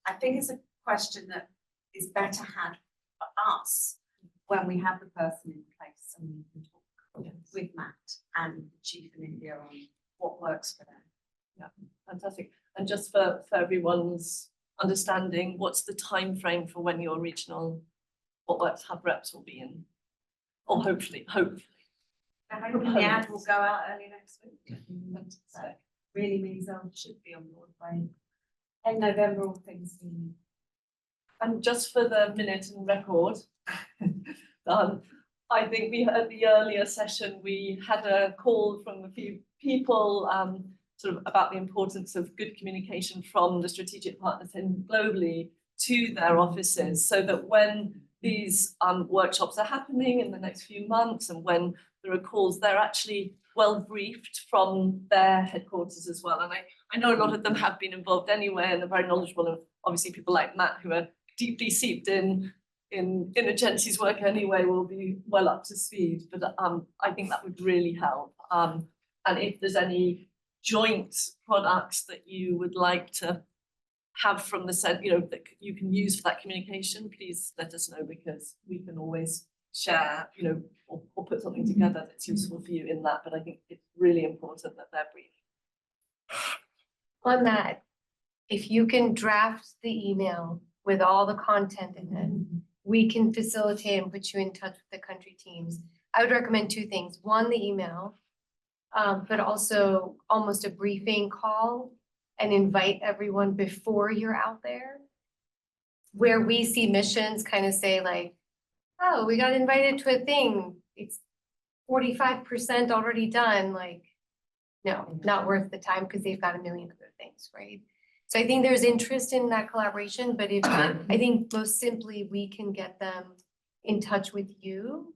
Speaker 13: I think it's a question that is better had for us when we have the person in place and we can talk with Matt and the chief in India on what works for them.
Speaker 2: Yeah, fantastic. And just for everyone's understanding, what's the time frame for when your regional What Works Hub reps will be in? Or hopefully.
Speaker 13: I hope the ad will go out early next week. So really means I should be on board by end November, all things being.
Speaker 2: And just for the minute and record, I think we heard the earlier session, we had a call from a few people sort of about the importance of good communication from the strategic partners and globally to their offices, so that when these workshops are happening in the next few months and when there are calls, they're actually well briefed from their headquarters as well. And I know a lot of them have been involved anyway and are very knowledgeable of, obviously, people like Matt who are deeply seeped in Agency's work anyway will be well up to speed, but I think that would really help. And if there's any joint products that you would like to have from the set, that you can use for that communication, please let us know, because we can always share, or put something together that's useful for you in that. But I think it's really important that they're brief.
Speaker 4: On that, if you can draft the email with all the content in it, we can facilitate and put you in touch with the country teams. I would recommend two things. One, the email, but also almost a briefing call and invite everyone before you're out there. Where we see missions kind of say like, oh, we got invited to a thing. It's 45% already done. Like, no, not worth the time because they've got a million other things, right? So I think there's interest in that collaboration, but I think most simply we can get them in touch with you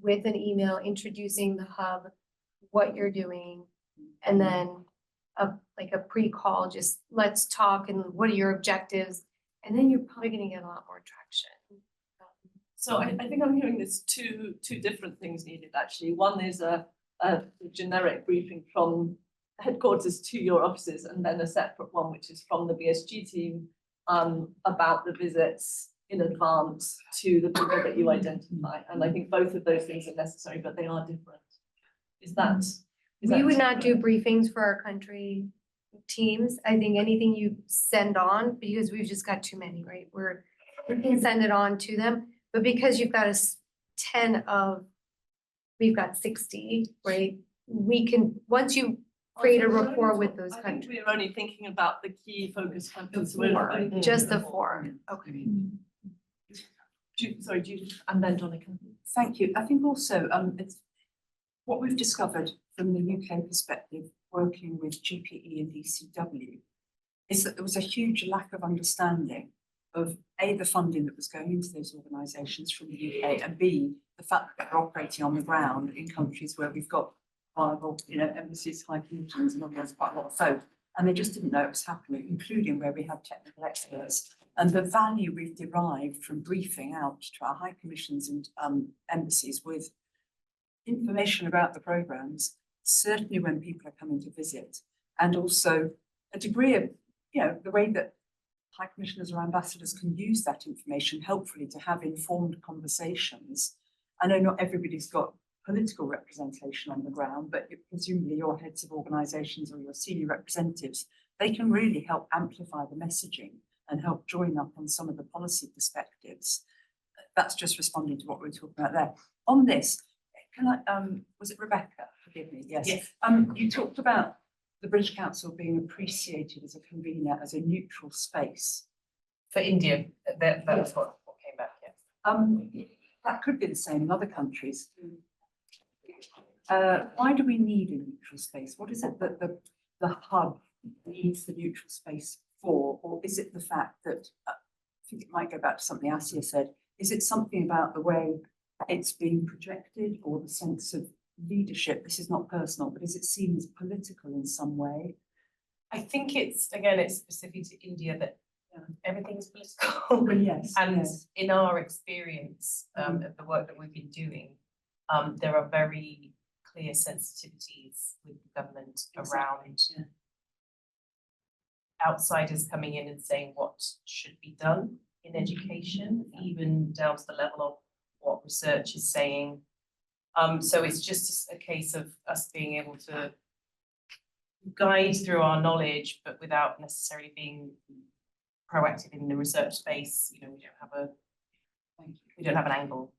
Speaker 4: with an email introducing the hub, what you're doing, and then like a pre-call, just let's talk and what are your objectives, and then you're probably going to get a lot more traction.
Speaker 2: So I think I'm hearing there's two different things needed actually. One is a generic briefing from headquarters to your offices, and then a separate one which is from the BSG team about the visits in advance to the people that you identify. And I think both of those things are necessary, but they are different.
Speaker 4: We would not do briefings for our country teams. I think anything you send on, because we've just got too many, right? We can send it on to them, but because you've got 10 of, we've got 60, right? We can, once you create a rapport with those countries.
Speaker 2: We're only thinking about the key focus countries.
Speaker 4: Just the 4, okay.
Speaker 2: Sorry, Judith, and then Donica.
Speaker 11: Thank you. I think also it's what we've discovered from the UK perspective, working with GPE and ECW, is that there was a huge lack of understanding of A, the funding that was going into those organisations from the UK, and B, the fact that they're operating on the ground in countries where we've got viable, embassies, high commissions, and all there's quite a lot of folk, and they just didn't know it was happening, including where we have technical experts. And the value we've derived from briefing out to our high commissions and embassies with information about the programmes, certainly when people are coming to visit, and also a degree of, the way that high commissioners or ambassadors can use that information helpfully to have informed conversations. I know not everybody's got political representation on the ground, but presumably your heads of organisations or your senior representatives, they can really help amplify the messaging and help join up on some of the policy perspectives. That's just responding to what we were talking about there. On this, can I, was it Rebecca? Forgive me, yes. You talked about the British Council being appreciated as a convener, as a neutral space.
Speaker 15: For India, that was what came back, yes.
Speaker 11: That could be the same in other countries. Why do we need a neutral space? What is it that the hub needs the neutral space for? Or is it the fact that, I think it might go back to something Asia said, is it something about the way it's being projected or the sense of leadership? This is not personal, but is it seen as political in some way?
Speaker 15: I think it's specific to India that everything's political.
Speaker 11: Yes.
Speaker 15: And
Speaker 11: yes.
Speaker 15: in our experience of the work that we've been doing, there are very clear sensitivities with the government around outsiders coming in and saying what should be done in education, even down to the level of what research is saying. So it's just a case of us being able to guide through our knowledge, but without necessarily being proactive in the research space. We don't have an angle,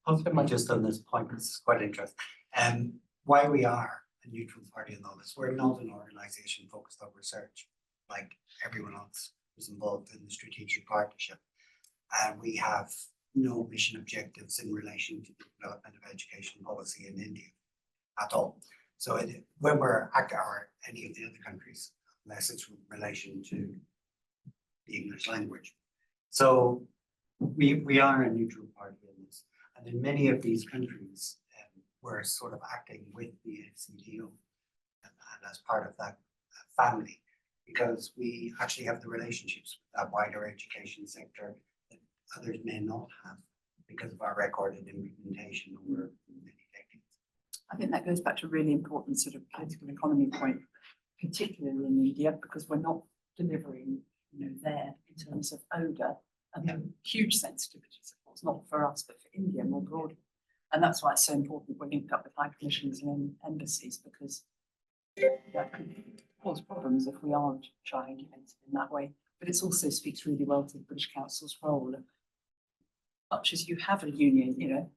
Speaker 17: Possibly just on this point, this is quite interesting. Why we are a neutral party in all this, we're not an organisation focused on research like everyone else who's involved in the strategic partnership. We have no mission objectives in relation to the development of education policy in India at all. So when we're acting, or any of the other countries, unless it's in relation to the English language. So we are a neutral party in this. And in many of these countries, we're sort of acting with the FCDO and as part of that family, because we actually have the relationships with that wider education sector that others may not have because of our record in implementation over many decades.
Speaker 11: I think that goes back to a really important sort of political economy point, particularly in India, because we're not delivering, there in terms of odour and huge sensitivities, of course, not for us, but for India more broadly. And that's why it's so important we're linked up with high commissions and embassies, because that could cause problems if we aren't triangulated in that way. But it also speaks really well to the British Council's role. Much as you have a union,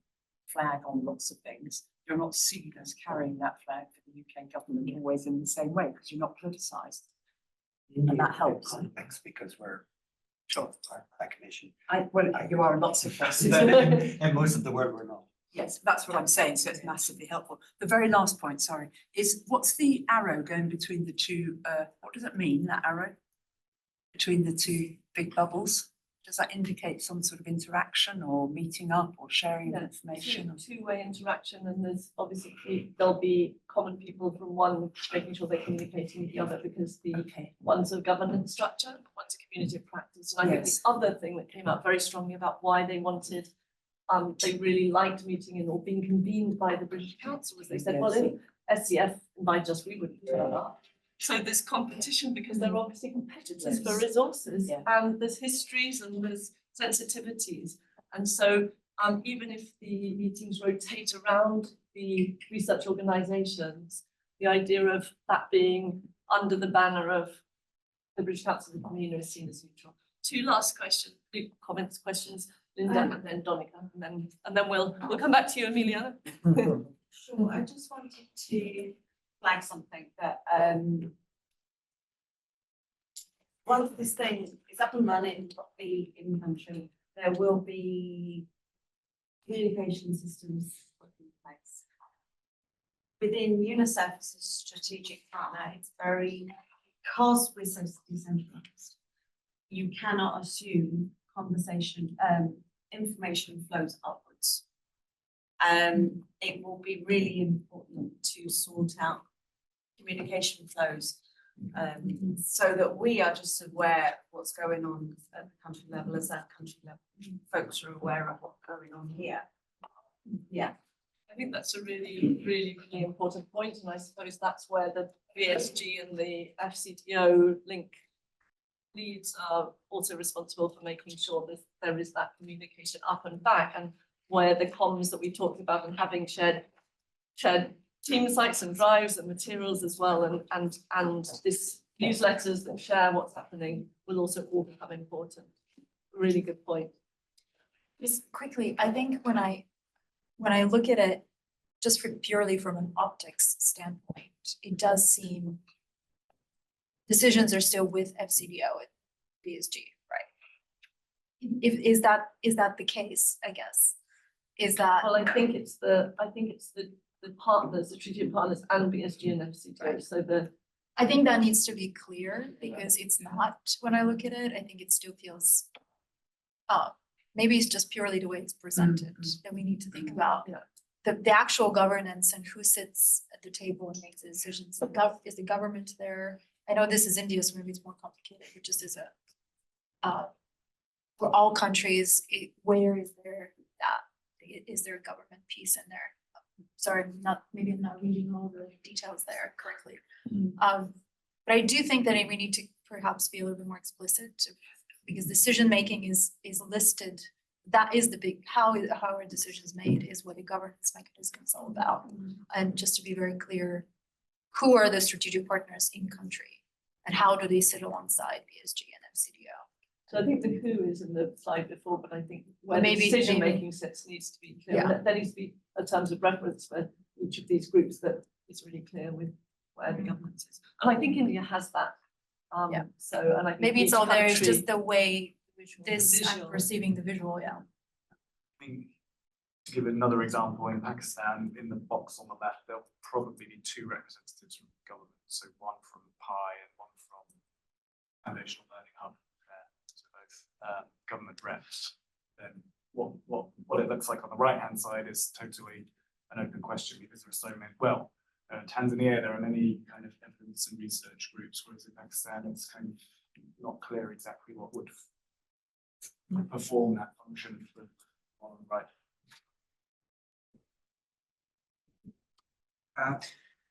Speaker 11: flag on lots of things, you're not seen as carrying that flag for the UK government always in the same way, because you're not politicised. And that helps.
Speaker 17: Context, because we're short of high commission.
Speaker 11: You are in lots of places.
Speaker 17: And most of the world we're not.
Speaker 11: Yes, that's what I'm saying, so it's massively helpful. The very last point, sorry, is what's the arrow going between the two, what does it mean, that arrow? Between the two big bubbles? Does that indicate some sort of interaction or meeting up or sharing of information?
Speaker 2: Two-way interaction, and there's obviously there'll be common people from one making sure they're communicating with the other, because the one's a governance structure, one's a community of practice. And I think the other thing that came out very strongly about why they wanted, they really liked meeting in or being convened by the British Council was they said, well, if SCF invited us, we wouldn't turn up. So there's competition because they're obviously competitors for resources, and there's histories and there's sensitivities. And so even if the meetings rotate around the research organisations, the idea of that being under the banner of the British Council of the is seen as neutral. Two last questions, questions, Linda and then Donica, and then we'll come back to you, Amelia.
Speaker 13: Sure, I just wanted to flag something that once this thing is up and running properly in the country, there will be communication systems put in place. Within UNICEF as a strategic partner, it's because we're so decentralized, you cannot assume information flows upwards. It will be really important to sort out communication flows so that we are just aware of what's going on at the country level, as that country level folks are aware of what's going on here. Yeah.
Speaker 2: I think that's a really, really, really important point, and I suppose that's where the BSG and the FCDO link leads are also responsible for making sure that there is that communication up and back, and where the comms that we talked about and having shared team sites and drives and materials as well, and this newsletters that share what's happening will also all become important. Really good point.
Speaker 12: Just quickly, I think when I look at it, just purely from an optics standpoint, it does seem decisions are still with FCDO and BSG, right? Is that the case, I guess? Is that?
Speaker 2: Well, I think it's the partners, the treaty partners and BSG and FCDO. Right. So
Speaker 12: I think that needs to be clear, because it's not, when I look at it, I think it still feels, maybe it's just purely the way it's presented that we need to think about. The actual governance and who sits at the table and makes the decisions. Is the government there? I know this is India, so maybe it's more complicated, but just as for all countries, where is there is there a government piece in there? Sorry, maybe I'm not reading all the details there correctly. But I do think that we need to perhaps be a little bit more explicit, because decision making is listed. That is the big, how are decisions made is what a governance mechanism is all about. And just to be very clear, who are the strategic partners in country and how do they sit alongside BSG and FCDO?
Speaker 2: So I think the who is in the slide before, but I think where the decision making sits needs to be clear.
Speaker 12: Yeah.
Speaker 2: There needs to be a terms of reference for each of these groups that is really clear with where the governance is. And I think India has that. So, and I think
Speaker 12: maybe it's all there, it's just the way
Speaker 2: visual.
Speaker 12: I'm perceiving the visual,
Speaker 8: I mean, to give another example, in Pakistan, in the box on the left, there'll probably be two representatives from the government. So one from PI and one from Foundational Learning Hub. So both government reps. Then what it looks like on the right hand side is totally an open question, because there are so many. Well, Tanzania, there are many kind of evidence and research groups, whereas in Pakistan, it's kind of not clear exactly what would perform that function for on the right.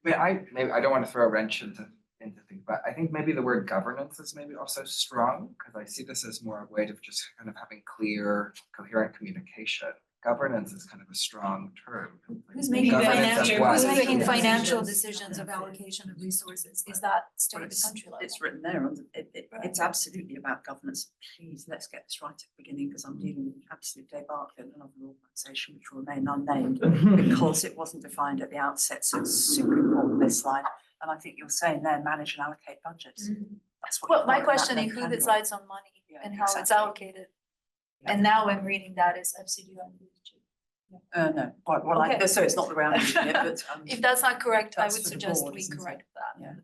Speaker 3: Maybe I don't want to throw a wrench into things, but I think maybe the word governance is maybe also strong, because I see this as more a way of just kind of having clear, coherent communication. Governance is kind of a strong term.
Speaker 12: Who's making
Speaker 3: Governance of
Speaker 12: financial,
Speaker 3: what?
Speaker 12: who's making
Speaker 3: Yeah.
Speaker 12: financial decisions of allocation of resources? Is that still at the country level?
Speaker 11: It's written there, it's absolutely about governance. Please, let's get this right at the beginning, because I'm dealing with an absolute debacle in another organisation which will remain unnamed because it wasn't defined at the outset. So it's super important, this slide. And I think you're saying there, manage and allocate budgets. That's what.
Speaker 12: Well,
Speaker 11: you've
Speaker 12: my
Speaker 11: got in that
Speaker 12: question is
Speaker 11: left
Speaker 12: who
Speaker 11: hand
Speaker 12: decides on money
Speaker 11: Yeah,
Speaker 12: and how it's
Speaker 11: exactly.
Speaker 12: allocated? And now I'm reading that as FCDO and USG.
Speaker 11: No, well,
Speaker 12: Okay.
Speaker 11: so it's not the round unit, but.
Speaker 12: If that's not correct, I
Speaker 11: that's
Speaker 12: would
Speaker 11: for the
Speaker 12: suggest
Speaker 11: board,
Speaker 12: we
Speaker 11: isn't it?
Speaker 12: correct that.
Speaker 11: Yeah.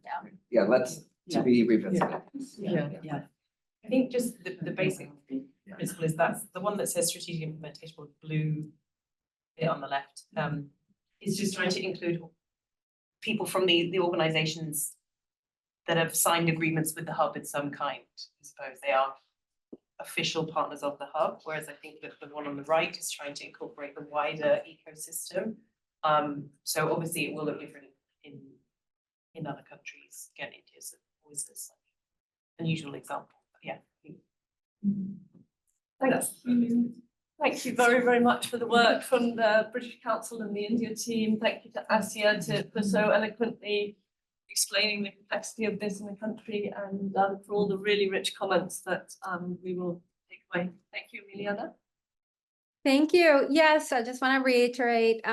Speaker 3: Yeah, let's to be revisited.
Speaker 15: Yeah. I think just the basic principle is that's the one that says strategic implementation with blue bit on the left. Is just trying to include people from the organizations that have signed agreements with the hub in some kind. I suppose they are official partners of the hub, whereas I think that the one on the right is trying to incorporate the wider ecosystem. So obviously it will look different in other countries. Again, India's always this unusual example. But yeah.
Speaker 2: Thank you very, very much for the work from the British Council and the India team. Thank you to Asia for so eloquently explaining the complexity of this in the country, and for all the really rich comments that we will take away. Thank you, Emiliana.
Speaker 1: Thank you. Yes, I just want to reiterate,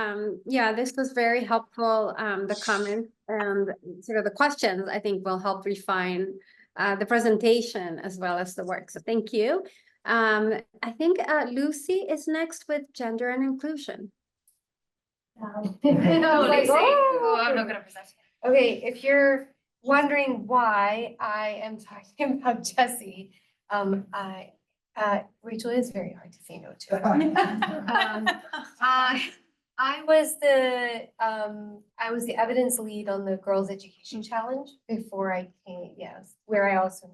Speaker 1: yeah, this was very helpful. The comments and sort of the questions, I think, will help refine the presentation as well as the work. So thank you. I think Lucy is next with gender and inclusion.
Speaker 4: I'm like, oh, I'm not gonna present. Okay, if you're wondering why I am talking about Jessie, Rachel is very hard to say no to. I was the evidence lead on the Girls Education Challenge before I came, yes, where I also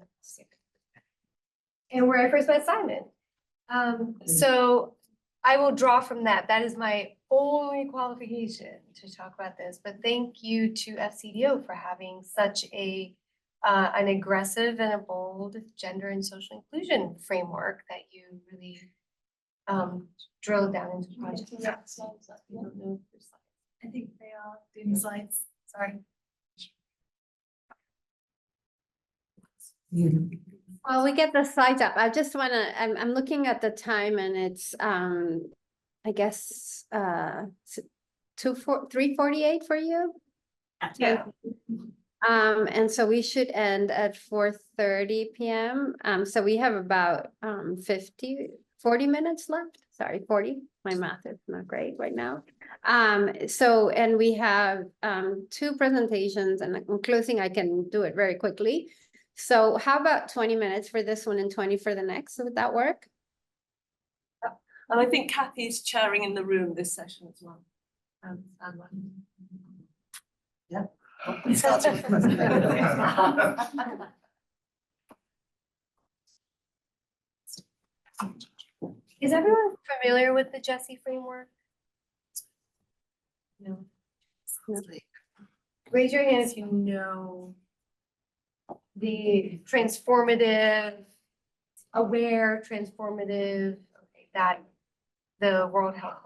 Speaker 4: and where I first met Simon. So I will draw from that. That is my only qualification to talk about this, but thank you to FCDO for having such an aggressive and a bold gender and social inclusion framework that you really drilled down into projects.
Speaker 12: I think they are doing slides, sorry.
Speaker 1: Well, we get the slides up. I just want to, I'm looking at the time and it's, I guess, 3:48 for you?
Speaker 2: Yeah.
Speaker 1: And so we should end at 4:30 p.m. So we have about 40 minutes left. Sorry, 40. My math is not great right now. So, and we have 2 presentations, and in closing, I can do it very quickly. So how about 20 minutes for this one and 20 for the next? Would that work?
Speaker 2: And I think Kathy's chairing in the room this session as well.
Speaker 11: Yeah.
Speaker 4: Is everyone familiar with the Jessie framework? No. Raise your hand if you know the transformative, aware, transformative, okay, that the World Health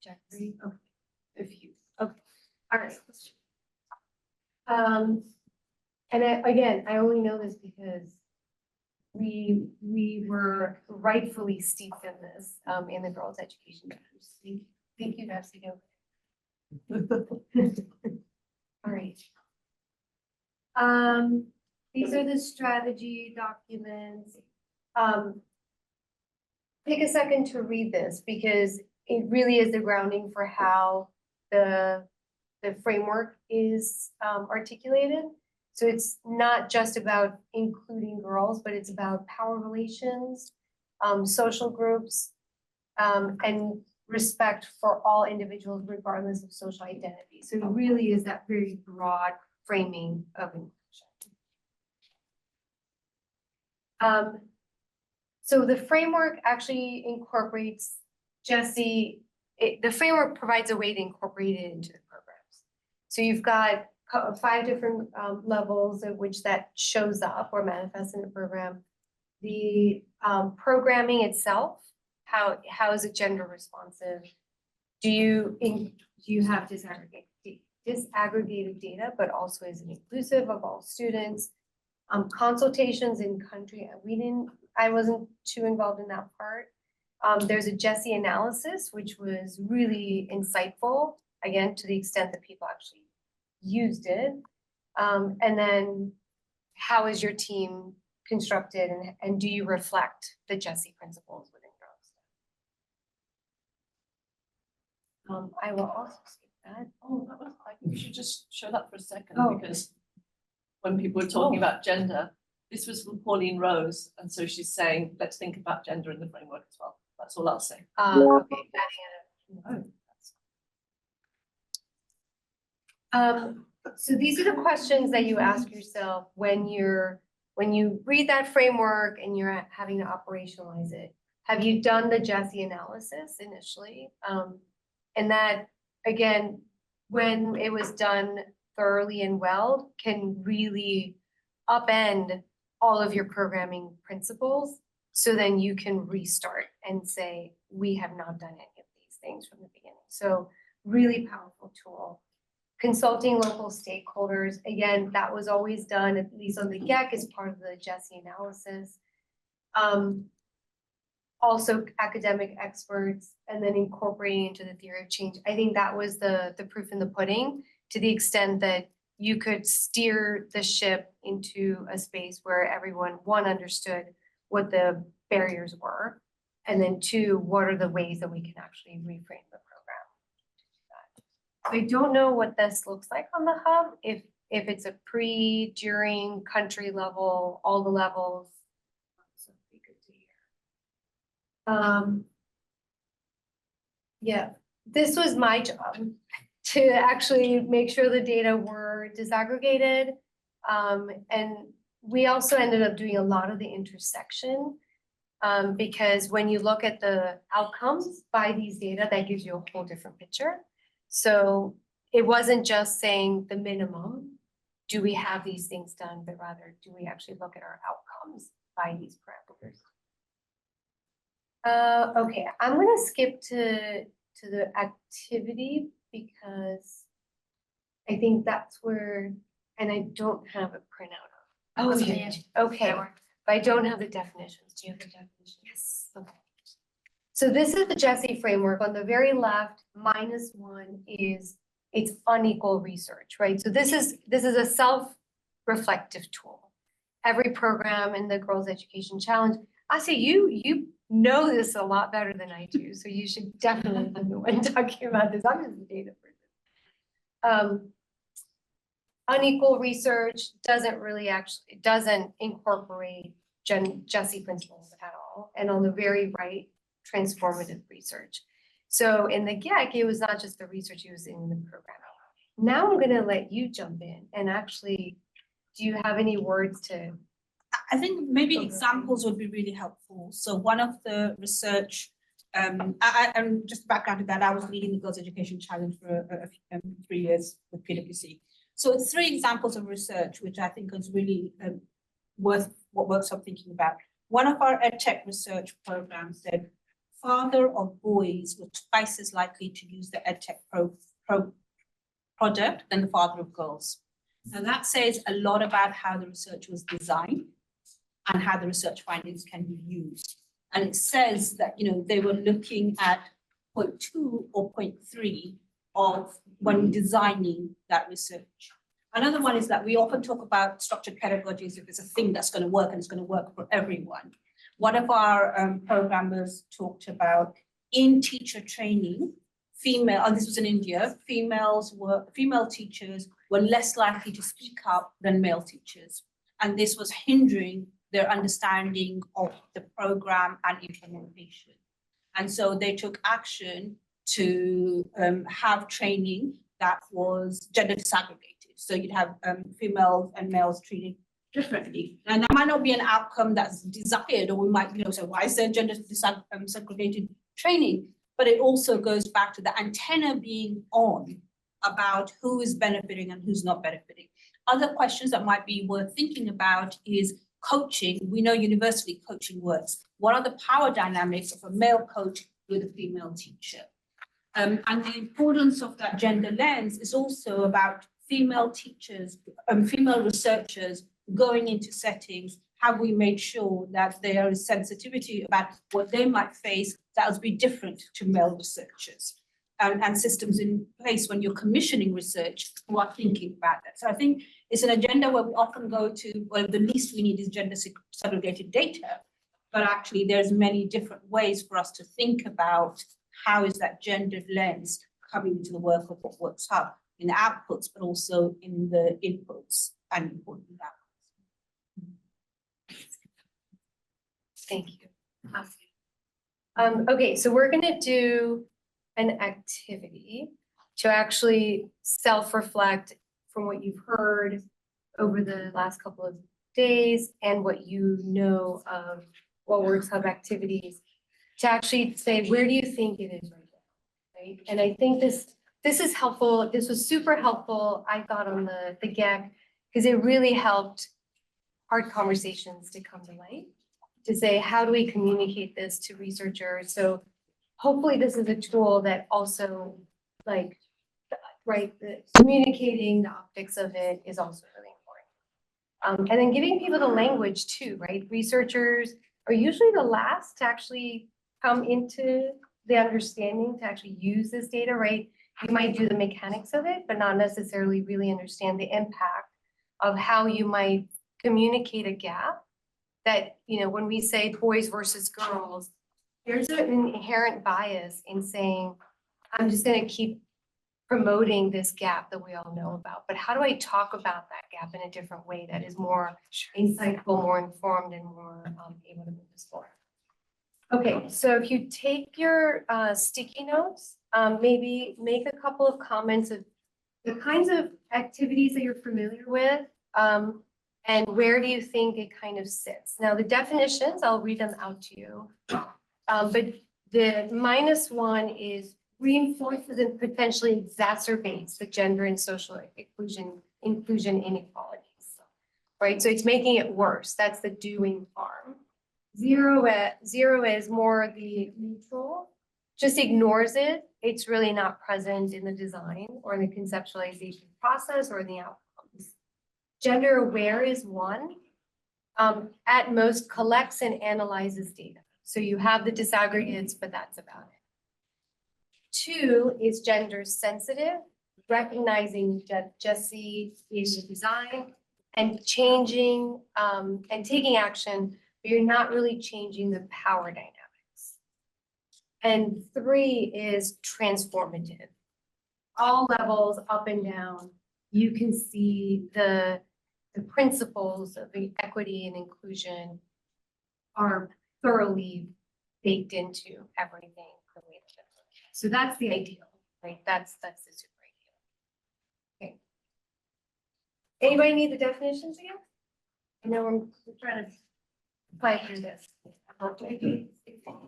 Speaker 4: Jeffrey, okay, if you, okay, all right. And again, I only know this because we were rightfully steeped in this, in the girls' education. Thank you, FCDO. All right. These are the strategy documents. Take a second to read this because it really is the grounding for how the framework is articulated. So it's not just about including girls, but it's about power relations, social groups, and respect for all individuals regardless of social identity. So it really is that very broad framing of inclusion. So the framework actually incorporates Jesse, the framework provides a way to incorporate it into the programs. So you've got 5 different levels at which that shows up or manifests in the program. The programming itself, how is it gender responsive? Do you have disaggregated data, but also is it inclusive of all students? Consultations in country, I wasn't too involved in that part. There's a Jesse analysis, which was really insightful, again, to the extent that people actually used it. And then how is your team constructed and do you reflect the Jesse principles within girls? I will also skip that.
Speaker 2: Oh, that was, we should just show that for a second,
Speaker 4: Oh.
Speaker 2: because when people were talking about gender, this was from Pauline Rose, and so she's saying, let's think about gender in the framework as well. That's all I'll say.
Speaker 4: Okay. So these are the questions that you ask yourself when you read that framework and you're having to operationalize it. Have you done the Jesse analysis initially? And that, again, when it was done thoroughly and well, can really upend all of your programming principles. So then you can restart and say, we have not done any of these things from the beginning. So really powerful tool. Consulting local stakeholders, again, that was always done, at least on the GEC, as part of the Jesse analysis. Also academic experts, and then incorporating into the theory of change. I think that was the proof in the pudding, to the extent that you could steer the ship into a space where everyone, 1, understood what the barriers were, and then 2, what are the ways that we can actually reframe the program. I don't know what this looks like on the hub, if it's a pre, during, country level, all the levels. So it'd be good to hear. Yeah, this was my job, to actually make sure the data were disaggregated. And we also ended up doing a lot of the intersection, because when you look at the outcomes by these data, that gives you a whole different picture. So it wasn't just saying the minimum, do we have these things done, but rather do we actually look at our outcomes by these parameters. Okay, I'm gonna skip to the activity because I think that's where, and I don't have a printout of.
Speaker 14: Oh,
Speaker 4: Okay,
Speaker 14: yeah.
Speaker 4: okay, but I don't have the definitions. Do you have the definitions? Yes. Okay. So this is the Jesse framework. On the very left, -1 is it's unequal research, right? So this is a self-reflective tool. Every program in the Girls Education Challenge, I say you know this a lot better than I do, so you should definitely be the one talking about this. I'm just a data person. Unequal research doesn't incorporate Jesse principles at all. And on the very right, transformative research. So in the GEC, it was not just the research, it was in the programming. Now I'm gonna let you jump in and actually, do you have any words to?
Speaker 10: I think maybe examples would be really helpful. So one of the research, and just background to that, I was leading the Girls Education Challenge for 3 years with PwC. So it's 3 examples of research, which I think is really worth thinking about. One of our EdTech research programs said father of boys were twice as likely to use the EdTech product than the father of girls. Now that says a lot about how the research was designed and how the research findings can be used. And it says that, they were looking at 0.2 or 0.3 of when designing that research. Another one is that we often talk about structured pedagogy as if it's a thing that's going to work and it's going to work for everyone. One of our programmers talked about in teacher training, and this was in India, female teachers were less likely to speak up than male teachers. And this was hindering their understanding of the program and implementation. And so they took action to have training that was gender disaggregated. So you'd have females and males treated differently. And that might not be an outcome that's desired, or we might, say, why is there gender segregated training? But it also goes back to the antenna being on about who is benefiting and who's not benefiting. Other questions that might be worth thinking about is coaching. We know universally coaching works. What are the power dynamics of a male coach with a female teacher? And the importance of that gender lens is also about female teachers, female researchers going into settings. Have we made sure that there is sensitivity about what they might face that would be different to male researchers? And systems in place when you're commissioning research who are thinking about that. So I think it's an agenda where we often go to, well, the least we need is gender segregated data, but actually there's many different ways for us to think about how is that gendered lens coming into the work of what works hub in the outputs, but also in the inputs and important outputs.
Speaker 4: Thank you. Okay, so we're gonna do an activity to actually self-reflect from what you've heard over the last couple of days and what you know of what works hub activities, to actually say, where do you think it is right now, right? And I think this is helpful. This was super helpful, I thought, on the GEC, because it really helped hard conversations to come to light, to say, how do we communicate this to researchers? So hopefully this is a tool that also, like, right, communicating the optics of it is also really important. And then giving people the language too, right? Researchers are usually the last to actually come into the understanding to actually use this data, right? You might do the mechanics of it, but not necessarily really understand the impact of how you might communicate a gap that, when we say boys versus girls, there's an inherent bias in saying, I'm just going to keep promoting this gap that we all know about. But how do I talk about that gap in a different way that is more insightful, more informed, and more able to move this forward? Okay, so if you take your sticky notes, maybe make a couple of comments of the kinds of activities that you're familiar with, and where do you think it kind of sits. Now, the definitions, I'll read them out to you. But the -1 is reinforces and potentially exacerbates the gender and social inclusion inequalities, right? So it's making it worse. That's the doing part. 0 is more the neutral, just ignores it. It's really not present in the design or in the conceptualization process or in the outcomes. Gender aware is 1. At most collects and analyzes data. So you have the disaggregates, but that's about it. 2 is gender sensitive, recognizing that Jessie is the design and changing and taking action, but you're not really changing the power dynamics. And 3 is transformative. All levels, up and down, you can see the principles of the equity and inclusion are thoroughly baked into everything. So that's the ideal, right? That's the super ideal. Okay. Anybody need the definitions again? I know we're trying to fly through this.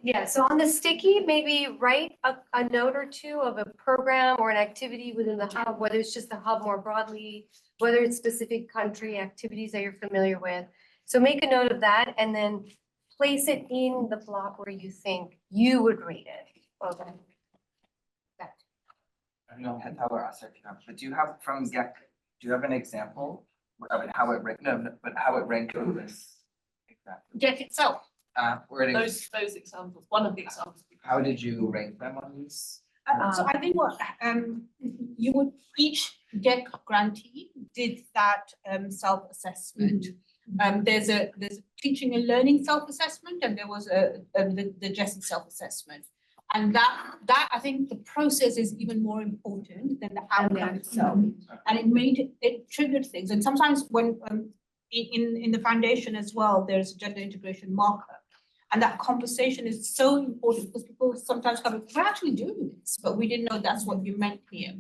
Speaker 4: Yeah, so on the sticky, maybe write a note or two of a program or an activity within the hub, whether it's just the hub more broadly, whether it's specific country activities that you're familiar with. So make a note of that and then place it in the block where you think you would rate it. Okay.
Speaker 3: I don't know how we're asked, but do you have from GEC, do you have an example of it, how it ranked, but how it ranked on this? Exactly.
Speaker 10: GEC itself.
Speaker 3: Where it is,
Speaker 2: Those examples, one of the examples.
Speaker 3: how did you rank them on these?
Speaker 10: So I think what you would, each GEC grantee did that self-assessment. There's a teaching and learning self-assessment, and there was the Jessie self-assessment. And that I think the process is even more important than the outcome itself. And it triggered things. And sometimes when in the foundation as well, there's a gender integration marker. And that conversation is so important because people sometimes come, we're actually doing this, but we didn't know that's what you meant here.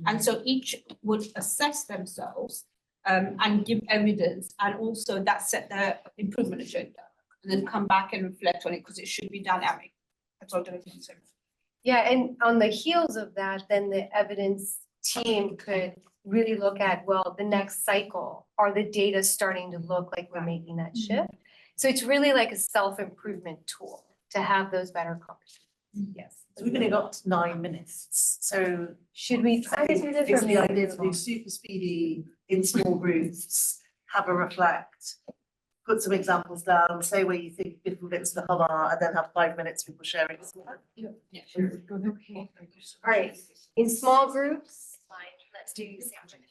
Speaker 10: And so each would assess themselves and give evidence, and also that set the improvement agenda. And then come back and reflect on it because it should be dynamic. That's all I can say.
Speaker 4: Yeah, and on the heels of that, then the evidence team could really look at, well, the next cycle, are the data starting to look like we're making that shift? So it's really like a self-improvement tool to have those better conversations. Yes.
Speaker 15: So we've only got 9 minutes, so
Speaker 4: Should we try to do this?
Speaker 15: it's
Speaker 4: or
Speaker 15: the
Speaker 4: maybe
Speaker 15: idea
Speaker 4: it's
Speaker 15: to do
Speaker 4: not?
Speaker 15: super speedy in small groups, have a reflect, put some examples down, say where you think different bits of the hub are, and then have 5 minutes people sharing.
Speaker 4: Yeah, sure. Okay. All right, in small groups, let's do sampling.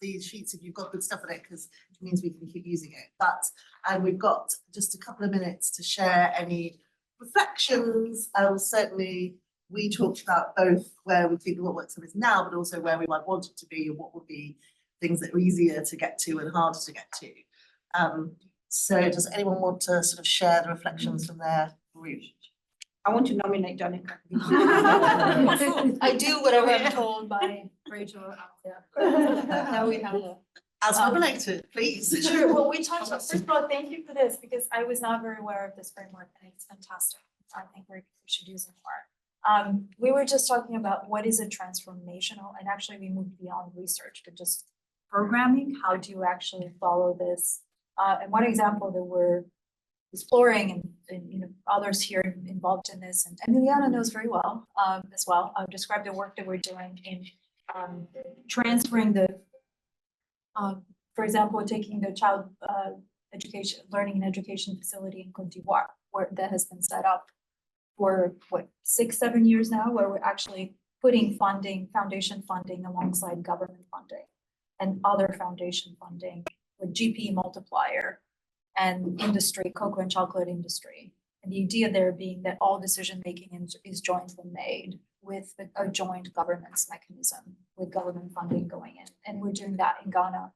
Speaker 15: These sheets, if you've got good stuff in it, because it means we can keep using it. But and we've got just a couple of minutes to share any reflections. Certainly we talked about both where we think what works is now, but also where we might want it to be, and what would be things that are easier to get to and harder to get to. So does anyone want to sort of share the reflections from their group?
Speaker 10: I want to nominate Danica.
Speaker 12: I do whatever I'm told by Rachel. Now we have a.
Speaker 15: As nominated, please.
Speaker 12: Sure, well, we talked about, first of all, thank you for this, because I was not very aware of this framework, and it's fantastic. I think we should use it more. We were just talking about what is a transformational, and actually we moved beyond research to just programming. How do you actually follow this? And one example that we're exploring, and you know, others here involved in this, and Emiliana knows very well as well. I'll describe the work that we're doing in transferring the, for example, taking the child learning and education facility in Côte d'Ivoire, where that has been set up for what, 6-7 years now, where we're actually putting funding, foundation funding alongside government funding and other foundation funding with GP multiplier and industry, cocoa and chocolate industry. And the idea there being that all decision-making is jointly made with a joint governance mechanism, with government funding going in. And we're doing that in Ghana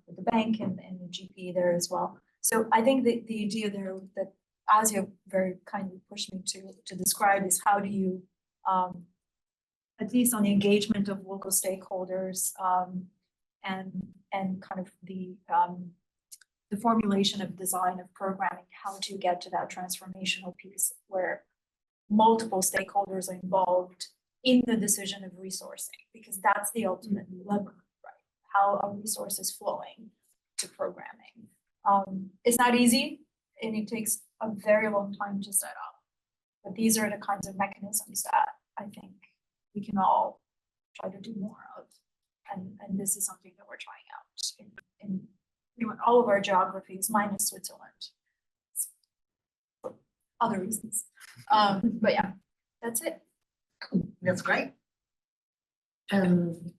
Speaker 12: with the bank and the GP there as well. So I think the idea there that Asia very kindly pushed me to describe is how do you, at least on the engagement of local stakeholders and kind of the formulation of design of programming, how to get to that transformational piece where multiple stakeholders are involved in the decision of resourcing, because that's the ultimate lever, right? How are resources flowing to programming? It's not easy, and it takes a very long time to set up. But these are the kinds of mechanisms that I think we can all try to do more of. And this is something that we're trying out in all of our geographies, minus Switzerland. For other reasons. But yeah, that's it.
Speaker 15: That's great.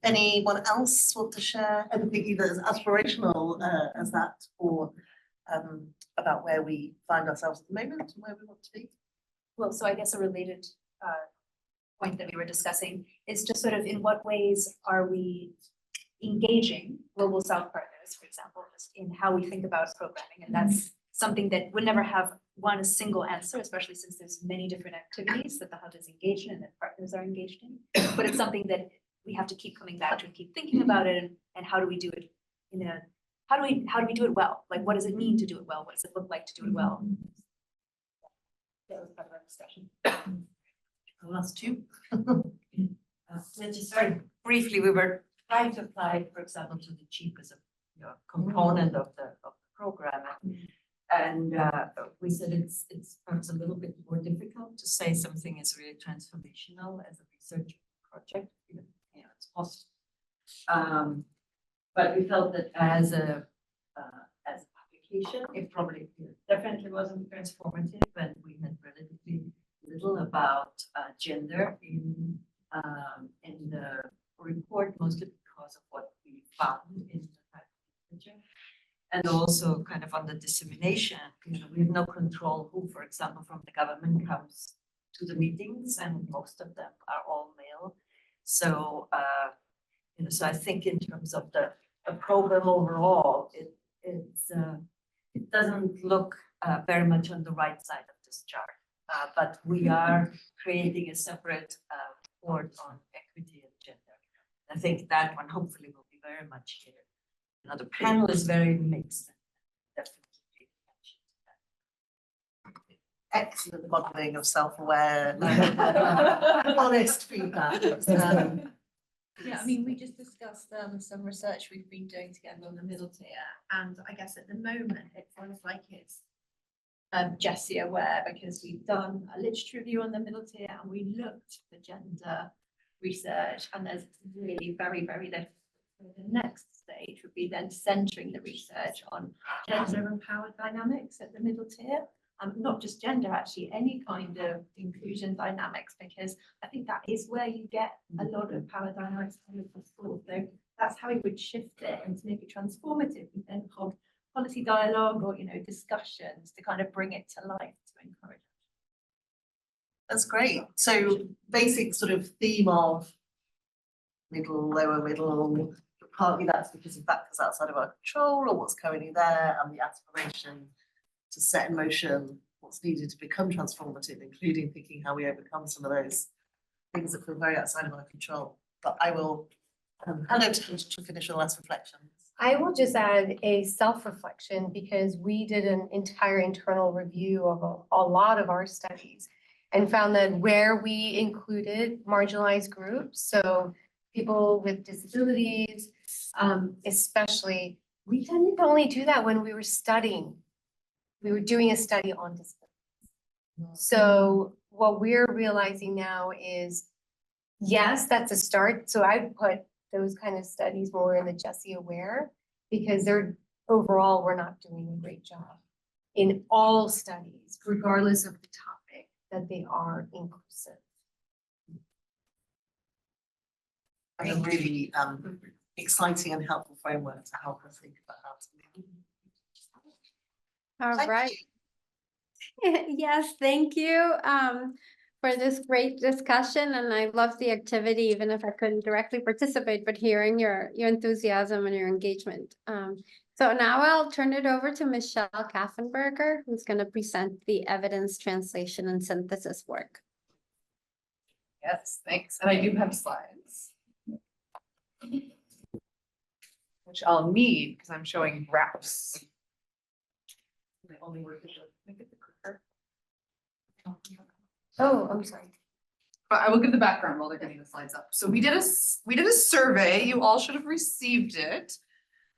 Speaker 15: Anyone else want to share anything either as aspirational as that, or about where we find ourselves at the moment and where we want to be?
Speaker 7: Well, so I guess a related point that we were discussing is just sort of in what ways are we engaging Global South partners, for example, just in how we think about programming. And that's something that would never have one single answer, especially since there's many different activities that the hub is engaged in and that partners are engaged in. But it's something that we have to keep coming back to and keep thinking about it, and how do we do it in a, how do we do it well? Like, what does it mean to do it well? What does it look like to do it well? That was part of our discussion.
Speaker 15: The last two.
Speaker 11: So just very briefly, we were trying to apply, for example, to the cheap as a component of the program. And we said it's perhaps a little bit more difficult to say something is really transformational as a research project. It's possible. But we felt that as a publication, it probably definitely wasn't transformative, and we had relatively little about gender in the report, mostly because of what we found in the literature. And also kind of on the dissemination, we have no control who, for example, from the government comes to the meetings, and most of them are all male. So, so I think in terms of the program overall,
Speaker 16: it doesn't look very much on the right side of this chart. But we are creating a separate report on equity and gender. I think that one hopefully will be very much here. Now, the panel is very mixed. Definitely pay attention to that.
Speaker 10: Excellent modeling of self-aware, honest feedback.
Speaker 7: Yeah, I mean, we just discussed some research we've been doing together on the middle tier, and I guess at the moment it feels like it's Jessie aware, because we've done a literature review on the middle tier and we looked for gender research, and there's really very, very little. So the next stage would be then centering the research on gender and power dynamics at the middle tier. Not just gender, actually, any kind of inclusion dynamics, because I think that is where you get a lot of power dynamics coming from school. So that's how we would shift it, and to make it transformative, we then hold policy dialogue or, discussions to kind of bring it to life to encourage.
Speaker 10: That's great. So basic sort of theme of middle, lower middle, partly that's because of factors outside of our control or what's currently there, and the aspiration to set in motion what's needed to become transformative, including thinking how we overcome some of those things that feel very outside of our control. But I will hand over to finish your last reflections.
Speaker 4: I will just add a self-reflection, because we did an entire internal review of a lot of our studies and found that where we included marginalized groups, so people with disabilities, especially, we tended to only do that when we were studying. We were doing a study on disabilities. So what we're realizing now is, yes, that's a start. So I put those kind of studies more in the Jessie aware, because they're overall, we're not doing a great job in all studies, regardless of the topic, that they are inclusive.
Speaker 10: A really exciting and helpful framework to help us think about how to move.
Speaker 1: All
Speaker 10: Thank
Speaker 1: right. Yes, thank you for this great discussion, and I love the activity, even if I couldn't directly participate, but hearing your enthusiasm and your engagement. So now I'll turn it over to Michelle Kaffenberger, who's going to present the evidence translation and synthesis work.
Speaker 9: Yes, thanks. And I do have slides, which I'll need because I'm showing graphs. My only work is to make it quicker.
Speaker 4: Oh, I'm sorry.
Speaker 9: But I will give the background while they're getting the slides up. So we did a survey. You all should have received it.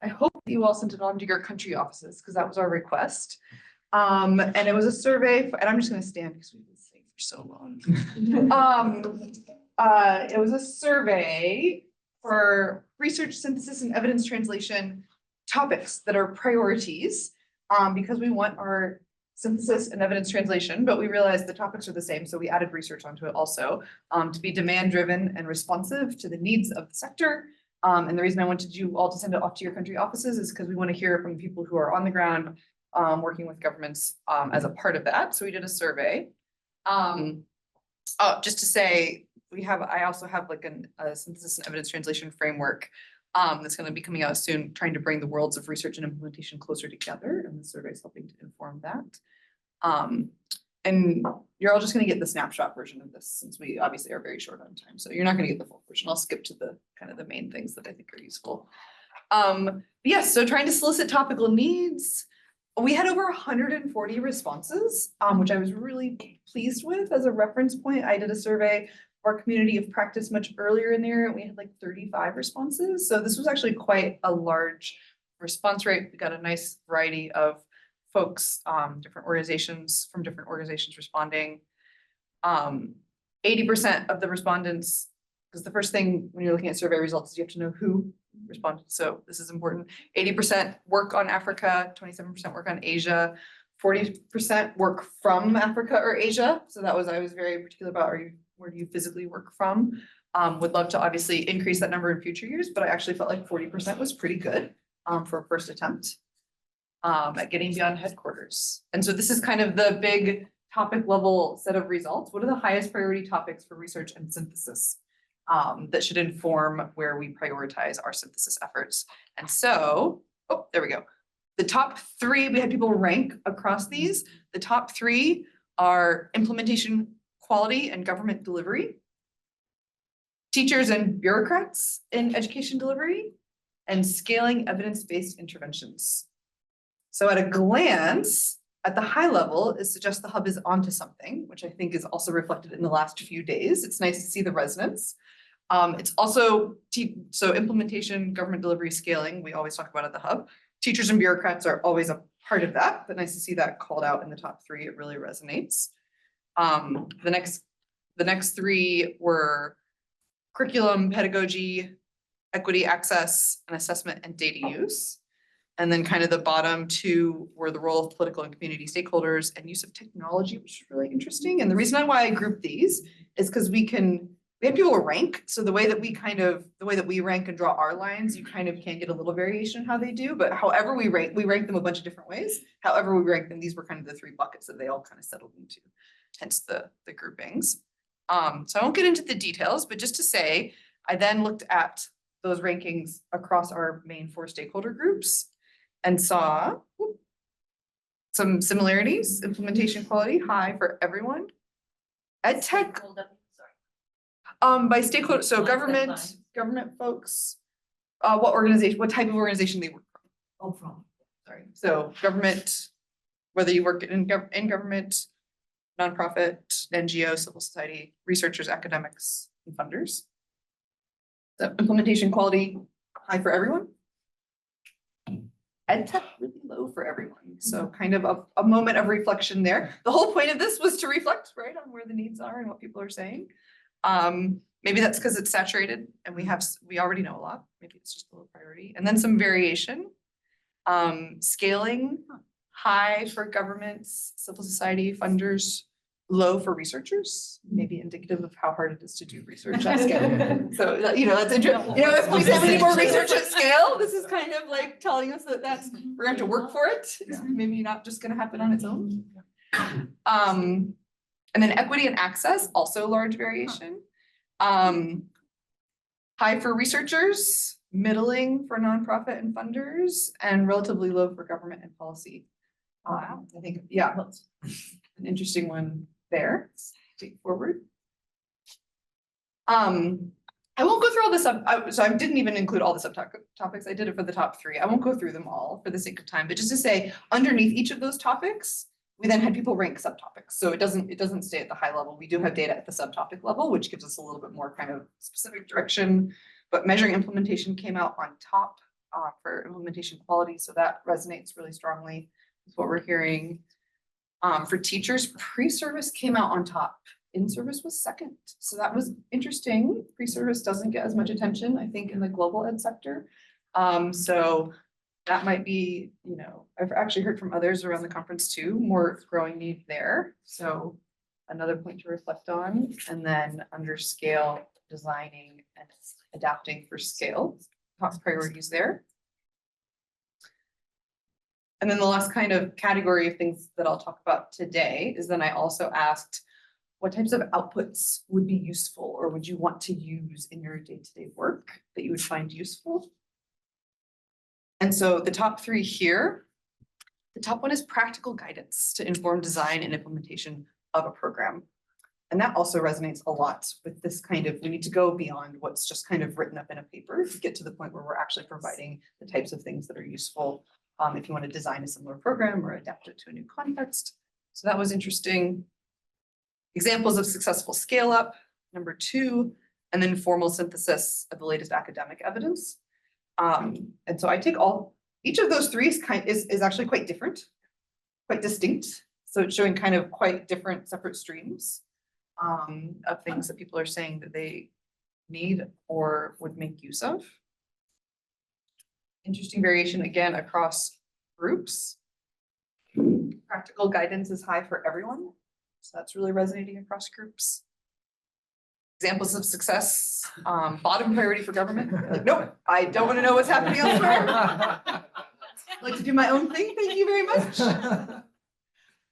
Speaker 9: I hope that you all sent it on to your country offices, because that was our request. And it was a survey, and I'm just gonna stand because we've been sitting for so long. It was a survey for research, synthesis, and evidence translation topics that are priorities, because we want our synthesis and evidence translation, but we realized the topics are the same, so we added research onto it also, to be demand-driven and responsive to the needs of the sector. And the reason I wanted you all to send it off to your country offices is because we want to hear from people who are on the ground, working with governments, as a part of that. So we did a survey. Just to say, I also have like a synthesis and evidence translation framework that's going to be coming out soon, trying to bring the worlds of research and implementation closer together, and the survey is helping to inform that. And you're all just going to get the snapshot version of this, since we obviously are very short on time, so you're not going to get the full version. I'll skip to the kind of the main things that I think are useful. Yes, so trying to solicit topical needs. We had over 140 responses, which I was really pleased with. As a reference point, I did a survey our community of practice much earlier in the year, and we had like 35 responses. So this was actually quite a large response rate. We got a nice variety of folks, different organizations responding. 80% of the respondents, because the first thing when you're looking at survey results is you have to know who responded. So this is important. 80% work on Africa, 27% work on Asia, 40% work from Africa or Asia. So I was very particular about, where do you physically work from? Would love to obviously increase that number in future years, but I actually felt like 40% was pretty good for a first attempt at getting beyond headquarters. And so this is kind of the big topic level set of results. What are the highest priority topics for research and synthesis that should inform where we prioritize our synthesis efforts? And so, oh, there we go.
Speaker 18: The top three, we had people rank across these. The top three are implementation quality and government delivery, teachers and bureaucrats in education delivery, and scaling evidence-based interventions. So at a glance, at the high level, it suggests the hub is onto something, which I think is also reflected in the last few days. It's nice to see the resonance. It's also, so implementation, government delivery, scaling, we always talk about at the hub. Teachers and bureaucrats are always a part of that, but nice to see that called out in the top three. It really resonates. The next three were curriculum, pedagogy, equity, access, and assessment, and data use. And then kind of the bottom two were the role of political and community stakeholders and use of technology, which is really interesting. And the reason why I grouped these is because we have people rank. So the way that we rank and draw our lines, you kind of can get a little variation in how they do, but however we rank them a bunch of different ways. However we rank them, these were kind of the three buckets that they all kind of settled into, hence the groupings. So I won't get into the details, but just to say, I then looked at those rankings across our main 4 stakeholder groups and saw some similarities. Implementation quality, high for everyone. Ed tech, by stakeholder, so government folks, what type of organization they work from. Sorry, so government, whether you work in government, nonprofit, NGO, civil society, researchers, academics, and funders. So implementation quality, high for everyone. Ed tech really low for everyone. So kind of a moment of reflection there. The whole point of this was to reflect, right, on where the needs are and what people are saying. Maybe that's because it's saturated and we already know a lot. Maybe it's just a little priority. And then some variation. Scaling, high for governments, civil society, funders, low for researchers, maybe indicative of how hard it is to do research at scale. So, that's interesting. If we say we need more research at scale, this is kind of like telling us that we're going to have to work for it. It's maybe not just going to happen on its own. And then equity and access, also large variation. High for researchers, middling for nonprofit and funders, and relatively low for government and policy. I think, an interesting one there. Take forward. I won't go through all the so I didn't even include all the subtopics. I did it for the top 3. I won't go through them all for the sake of time, but just to say, underneath each of those topics, we then had people rank subtopics. So it doesn't stay at the high level. We do have data at the subtopic level, which gives us a little bit more kind of specific direction. But measuring implementation came out on top for implementation quality. So that resonates really strongly with what we're hearing. For teachers, pre-service came out on top. In-service was second. So that was interesting. Pre-service doesn't get as much attention, I think, in the global ed sector. So that might be, I've actually heard from others around the conference too, more growing need there. So another point to reflect on. And then under scale, designing and adapting for scale, top priorities there. And then the last kind of category of things that I'll talk about today is then I also asked what types of outputs would be useful or would you want to use in your day-to-day work that you would find useful? And so the top 3 here, the top one is practical guidance to inform design and implementation of a program. And that also resonates a lot with this kind of, we need to go beyond what's just kind of written up in a paper to get to the point where we're actually providing the types of things that are useful if you want to design a similar program or adapt it to a new context. So that was interesting. Examples of successful scale up, number 2, and then formal synthesis of the latest academic evidence. And so I take each of those 3 is actually quite different, quite distinct. So it's showing kind of quite different separate streams of things that people are saying that they need or would make use of. Interesting variation again across groups. Practical guidance is high for everyone. So that's really resonating across groups. Examples of success, bottom priority for government. Like, nope, I don't want to know what's happening elsewhere. I like to do my own thing. Thank you very much.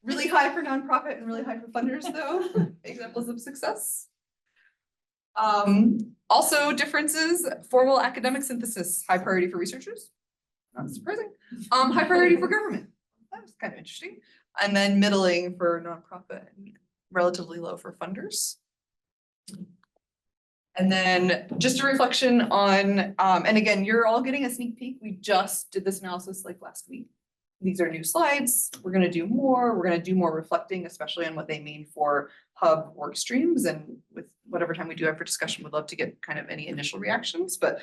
Speaker 18: Really high for nonprofit and really high for funders though. Examples of success. Also differences, formal academic synthesis, high priority for researchers. not surprising. High priority for government. That was kind of interesting. And then middling for nonprofit and relatively low for funders. And then just a reflection on, and again, you're all getting a sneak peek. We just did this analysis like last week. These are new slides. We're gonna do more. We're gonna do more reflecting, especially on what they mean for hub work streams. And with whatever time we do have for discussion, we'd love to get kind of any initial reactions, but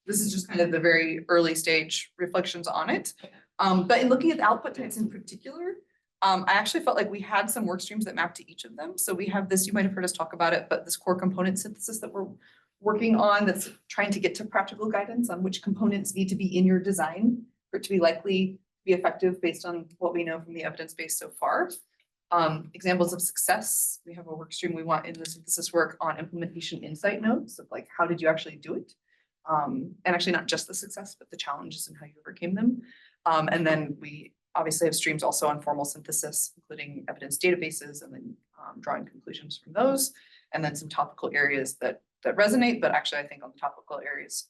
Speaker 18: this is just kind of the very early stage reflections on it. But in looking at the output types in particular, I actually felt like we had some work streams that map to each of them. So we have this, you might have heard us talk about it, but this core component synthesis that we're working on that's trying to get to practical guidance on which components need to be in your design for it to be likely to be effective based on what we know from the evidence base so far. Examples of success, we have a work stream we want in the synthesis work on implementation insight notes of like, how did you actually do it? And actually not just the success, but the challenges and how you overcame them. And then we obviously have streams also on formal synthesis, including evidence databases and then drawing conclusions from those. And then some topical areas that resonate, but actually I think on the topical areas,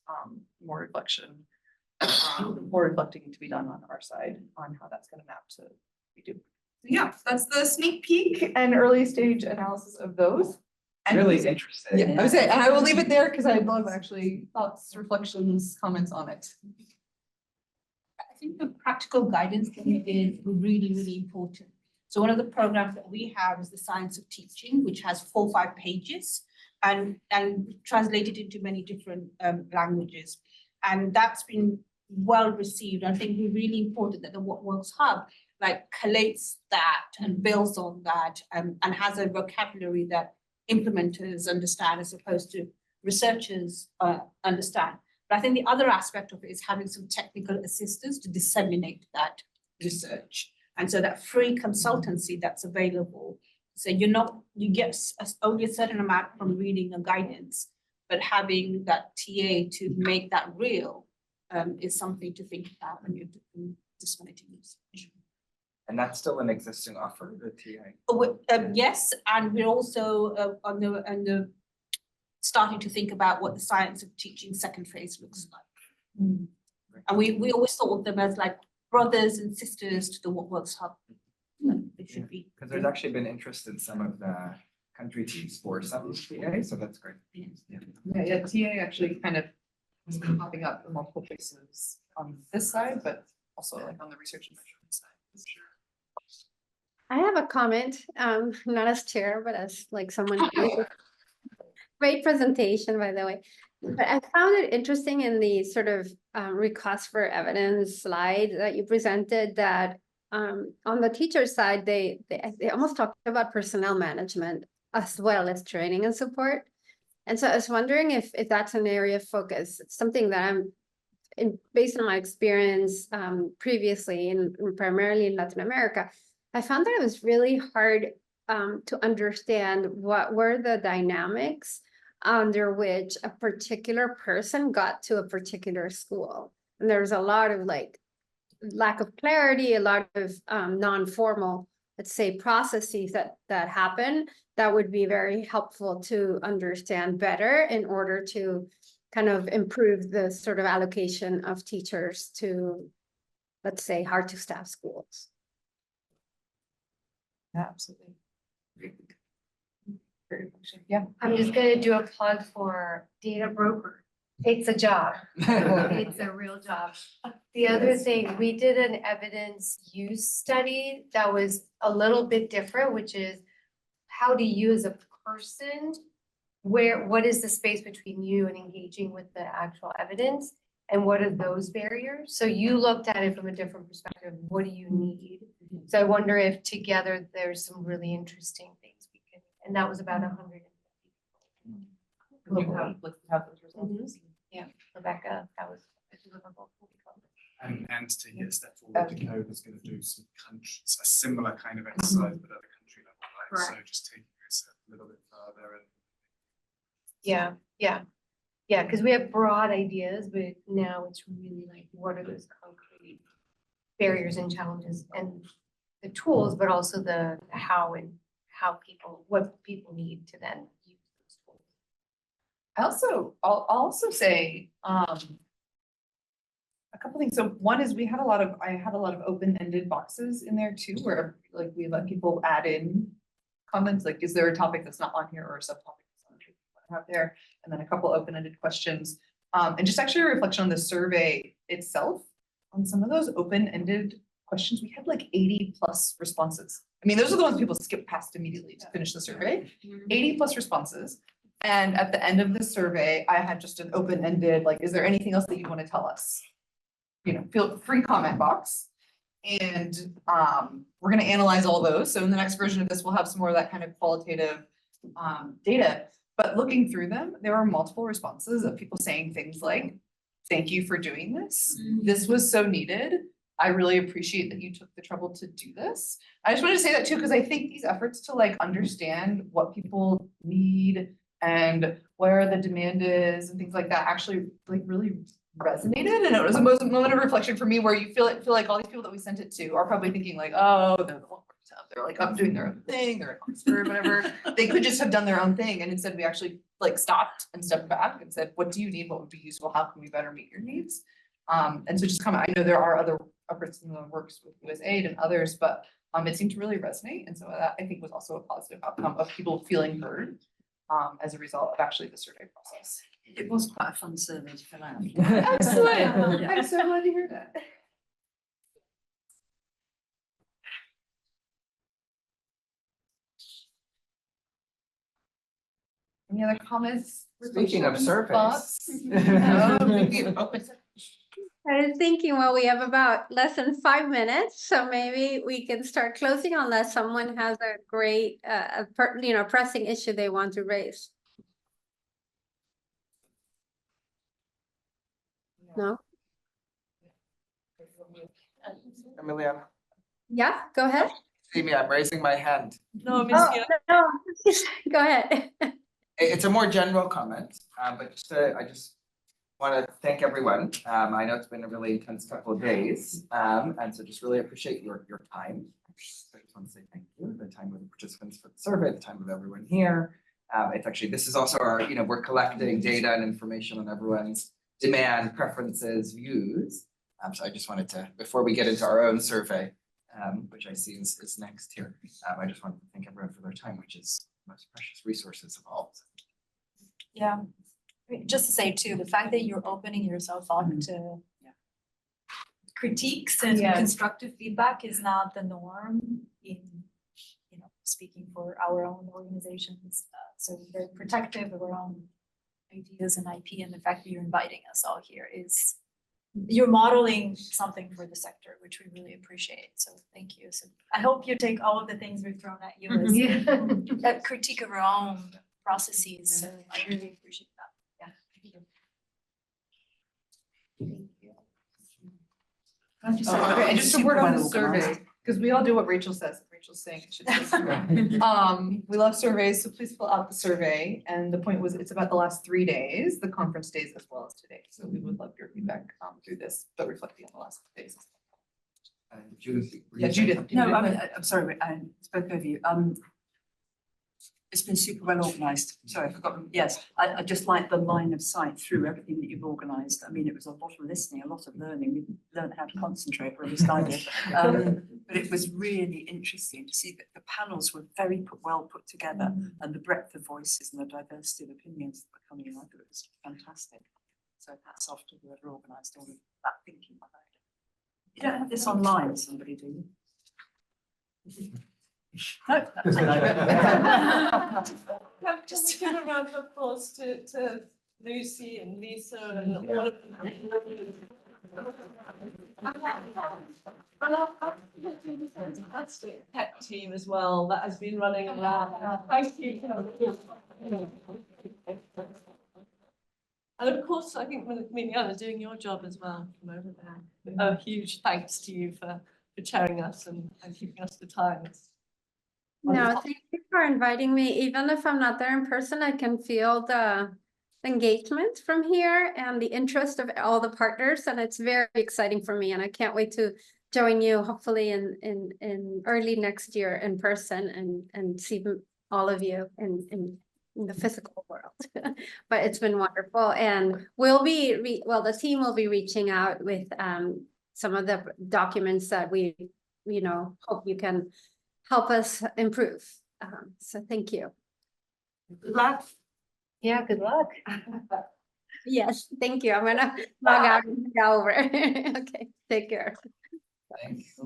Speaker 18: more reflecting to be done on our side on how that's gonna map to what we do. So yeah, that's the sneak peek and early stage analysis of those. And
Speaker 3: Really interesting.
Speaker 18: yeah, I would say, and I will leave it there because I love actually thoughts, reflections, comments on it.
Speaker 10: I think the practical guidance that we did was really, really important. So one of the programs that we have is the Science of Teaching, which has 4 or 5 pages and translated into many different languages. And that's been well received. I think it's really important that the What Works Hub like collates that and builds on that and has a vocabulary that implementers understand as opposed to researchers understand. But I think the other aspect of it is having some technical assistance to disseminate that research. And so that free consultancy that's available. So you get only a certain amount from reading and guidance, but having that TA to make that real is something to think about when you're disseminating research.
Speaker 3: And that's still an existing offer, the TA?
Speaker 10: Yes, and we're also on the starting to think about what the Science of Teaching second phase looks like. And we always thought of them as like brothers and sisters to the What Works Hub. They should be.
Speaker 3: Because there's actually been interest in some of the country teams for some TA, so that's great.
Speaker 18: Yeah, TA actually kind of has been popping up in multiple places on this side, but also like on the research and measurement side. Sure.
Speaker 1: I have a comment, not as chair, but as like someone. Great presentation, by the way. But I found it interesting in the sort of request for evidence slide that you presented that on the teacher side, they almost talked about personnel management as well as training and support. And so I was wondering if that's an area of focus. It's something that based on my experience previously primarily in Latin America, I found that it was really hard to understand what were the dynamics under which a particular person got to a particular school. And there was a lot of like lack of clarity, a lot of non-formal, let's say, processes that happen that would be very helpful to understand better in order to kind of improve the sort of allocation of teachers to, let's say, hard to staff schools.
Speaker 18: Yeah, absolutely. Yeah.
Speaker 4: I'm just gonna do a plug for Data Broker. It's a job. It's a real job. The other thing, we did an evidence use study that was a little bit different, which is how do you as a person, what is the space between you and engaging with the actual evidence? And what are those barriers? So you looked at it from a different perspective. What do you need? So I wonder if together there's some really interesting things we can, and that was about 150 people.
Speaker 18: Let's have those results.
Speaker 4: Yeah, Rebecca, that was deliverable.
Speaker 8: And to take it a step forward, the code is going to do some a similar kind of exercise, but at a country level, right? So just taking this a little bit further and
Speaker 4: Yeah, because we have broad ideas, but now it's really like, what are those concrete barriers and challenges and the tools, but also the how and what people need to then use those tools.
Speaker 18: I'll also say, a a couple things. So one is I had a lot of open-ended boxes in there too, where like we let people add in comments, like, is there a topic that's not on here or a subtopic that's not on here? You wanna have there, and then a couple open-ended questions. And just actually a reflection on the survey itself. On some of those open-ended questions, we had like 80+ responses. I mean, those are the ones people skip past immediately to finish the survey. 80+ responses. And at the end of the survey, I had just an open-ended, like, is there anything else that you want to tell us? You know, feel free comment box. And we're gonna analyze all those. So in the next version of this, we'll have some more of that kind of qualitative data. But looking through them, there are multiple responses of people saying things like, thank you for doing this. This was so needed. I really appreciate that you took the trouble to do this. I just wanted to say that too, because I think these efforts to like understand what people need and where the demand is and things like that actually like really resonated. And it was a moment of reflection for me where you feel like all these people that we sent it to are probably thinking like, oh, they're the one they're like up doing their own thing, they're in Oxford, whatever. They could just have done their own thing. And instead we actually like stopped and stepped back and said, what do you need? What would be useful? How can we better meet your needs? And so just kind of, I know there are other efforts in the works with USAID and others, but it seemed to really resonate. And so that I think was also a positive outcome of people feeling heard as a result of actually the survey process.
Speaker 11: It was quite a fun survey to fill out.
Speaker 18: Excellent. I'm so glad to hear that. Any other comments?
Speaker 3: Speaking of
Speaker 18: reflections,
Speaker 3: surveys.
Speaker 18: thoughts? No, maybe open.
Speaker 1: I was thinking, well, we have about less than 5 minutes, so maybe we can start closing unless someone has a great, pressing issue they want to raise. No?
Speaker 3: Amelia,
Speaker 1: Yeah, go ahead.
Speaker 3: see me, I'm raising my hand.
Speaker 2: No, Miss
Speaker 1: Oh,
Speaker 2: Gill.
Speaker 1: no, go ahead.
Speaker 3: It's a more general comment, but I just want to thank everyone. I know it's been a really intense couple of days, and so just really appreciate your time. I just want to say thank you, the time of the participants for the survey, the time of everyone here. It's actually, this is also our, we're collecting data and information on everyone's demand, preferences, views. So I just wanted to, before we get into our own survey, which I see is next here, I just wanted to thank everyone for their time, which is the most precious resources of all.
Speaker 12: Yeah, I mean, just to say too, the fact that you're opening yourself up to critiques and constructive feedback is not the norm in, speaking for our own organizations. So we're very protective of our own ideas and IP, and the fact that you're inviting us all here is, you're modeling something for the sector, which we really appreciate. So thank you. So I hope you take all of the things we've thrown at you as a critique of our own processes. So I really appreciate that. Yeah. Thank you.
Speaker 18: Okay, and just a word on the survey, because we all do what Rachel says. Rachel's saying it should say. We love surveys, so please fill out the survey. And the point was, it's about the last 3 days, the conference days as well as today. So we would love your feedback through this, but reflecting on the last days.
Speaker 3: Judith.
Speaker 18: Yeah, Judith.
Speaker 11: No, I'm sorry, I spoke over you. It's been super well organised. Sorry, I forgot. Yes, I just like the line of sight through everything that you've organised. I mean, it was a lot of listening, a lot of learning. We learned how to concentrate, or at least I did. But it was really interesting to see that the panels were very well put together, and the breadth of voices and the diversity of opinions that were coming in. I thought it was fantastic. So hats off to whoever organised all of that thinking behind it. You don't have this online, somebody, do you? No,
Speaker 2: Just give a round of applause to Lucy and Lisa and all of them. And our fantastic tech team as well that has been running around. Thank you. And of course, I think Miniana doing your job as well from over there. A huge thanks to you for chairing us and keeping us to time.
Speaker 1: No, thank you for inviting me. Even if I'm not there in person, I can feel the engagement from here and the interest of all the partners, and it's very exciting for me. And I can't wait to join you, hopefully in early next year in person, and see all of you in in the physical world. But it's been wonderful, and we'll be, well, the team will be reaching out with some of the documents that we, hope you can help us improve. So thank you.
Speaker 10: Good luck.
Speaker 4: Yeah, good luck.
Speaker 1: Yes, thank you. I'm gonna log out and go over. Okay, take care.
Speaker 3: Thanks.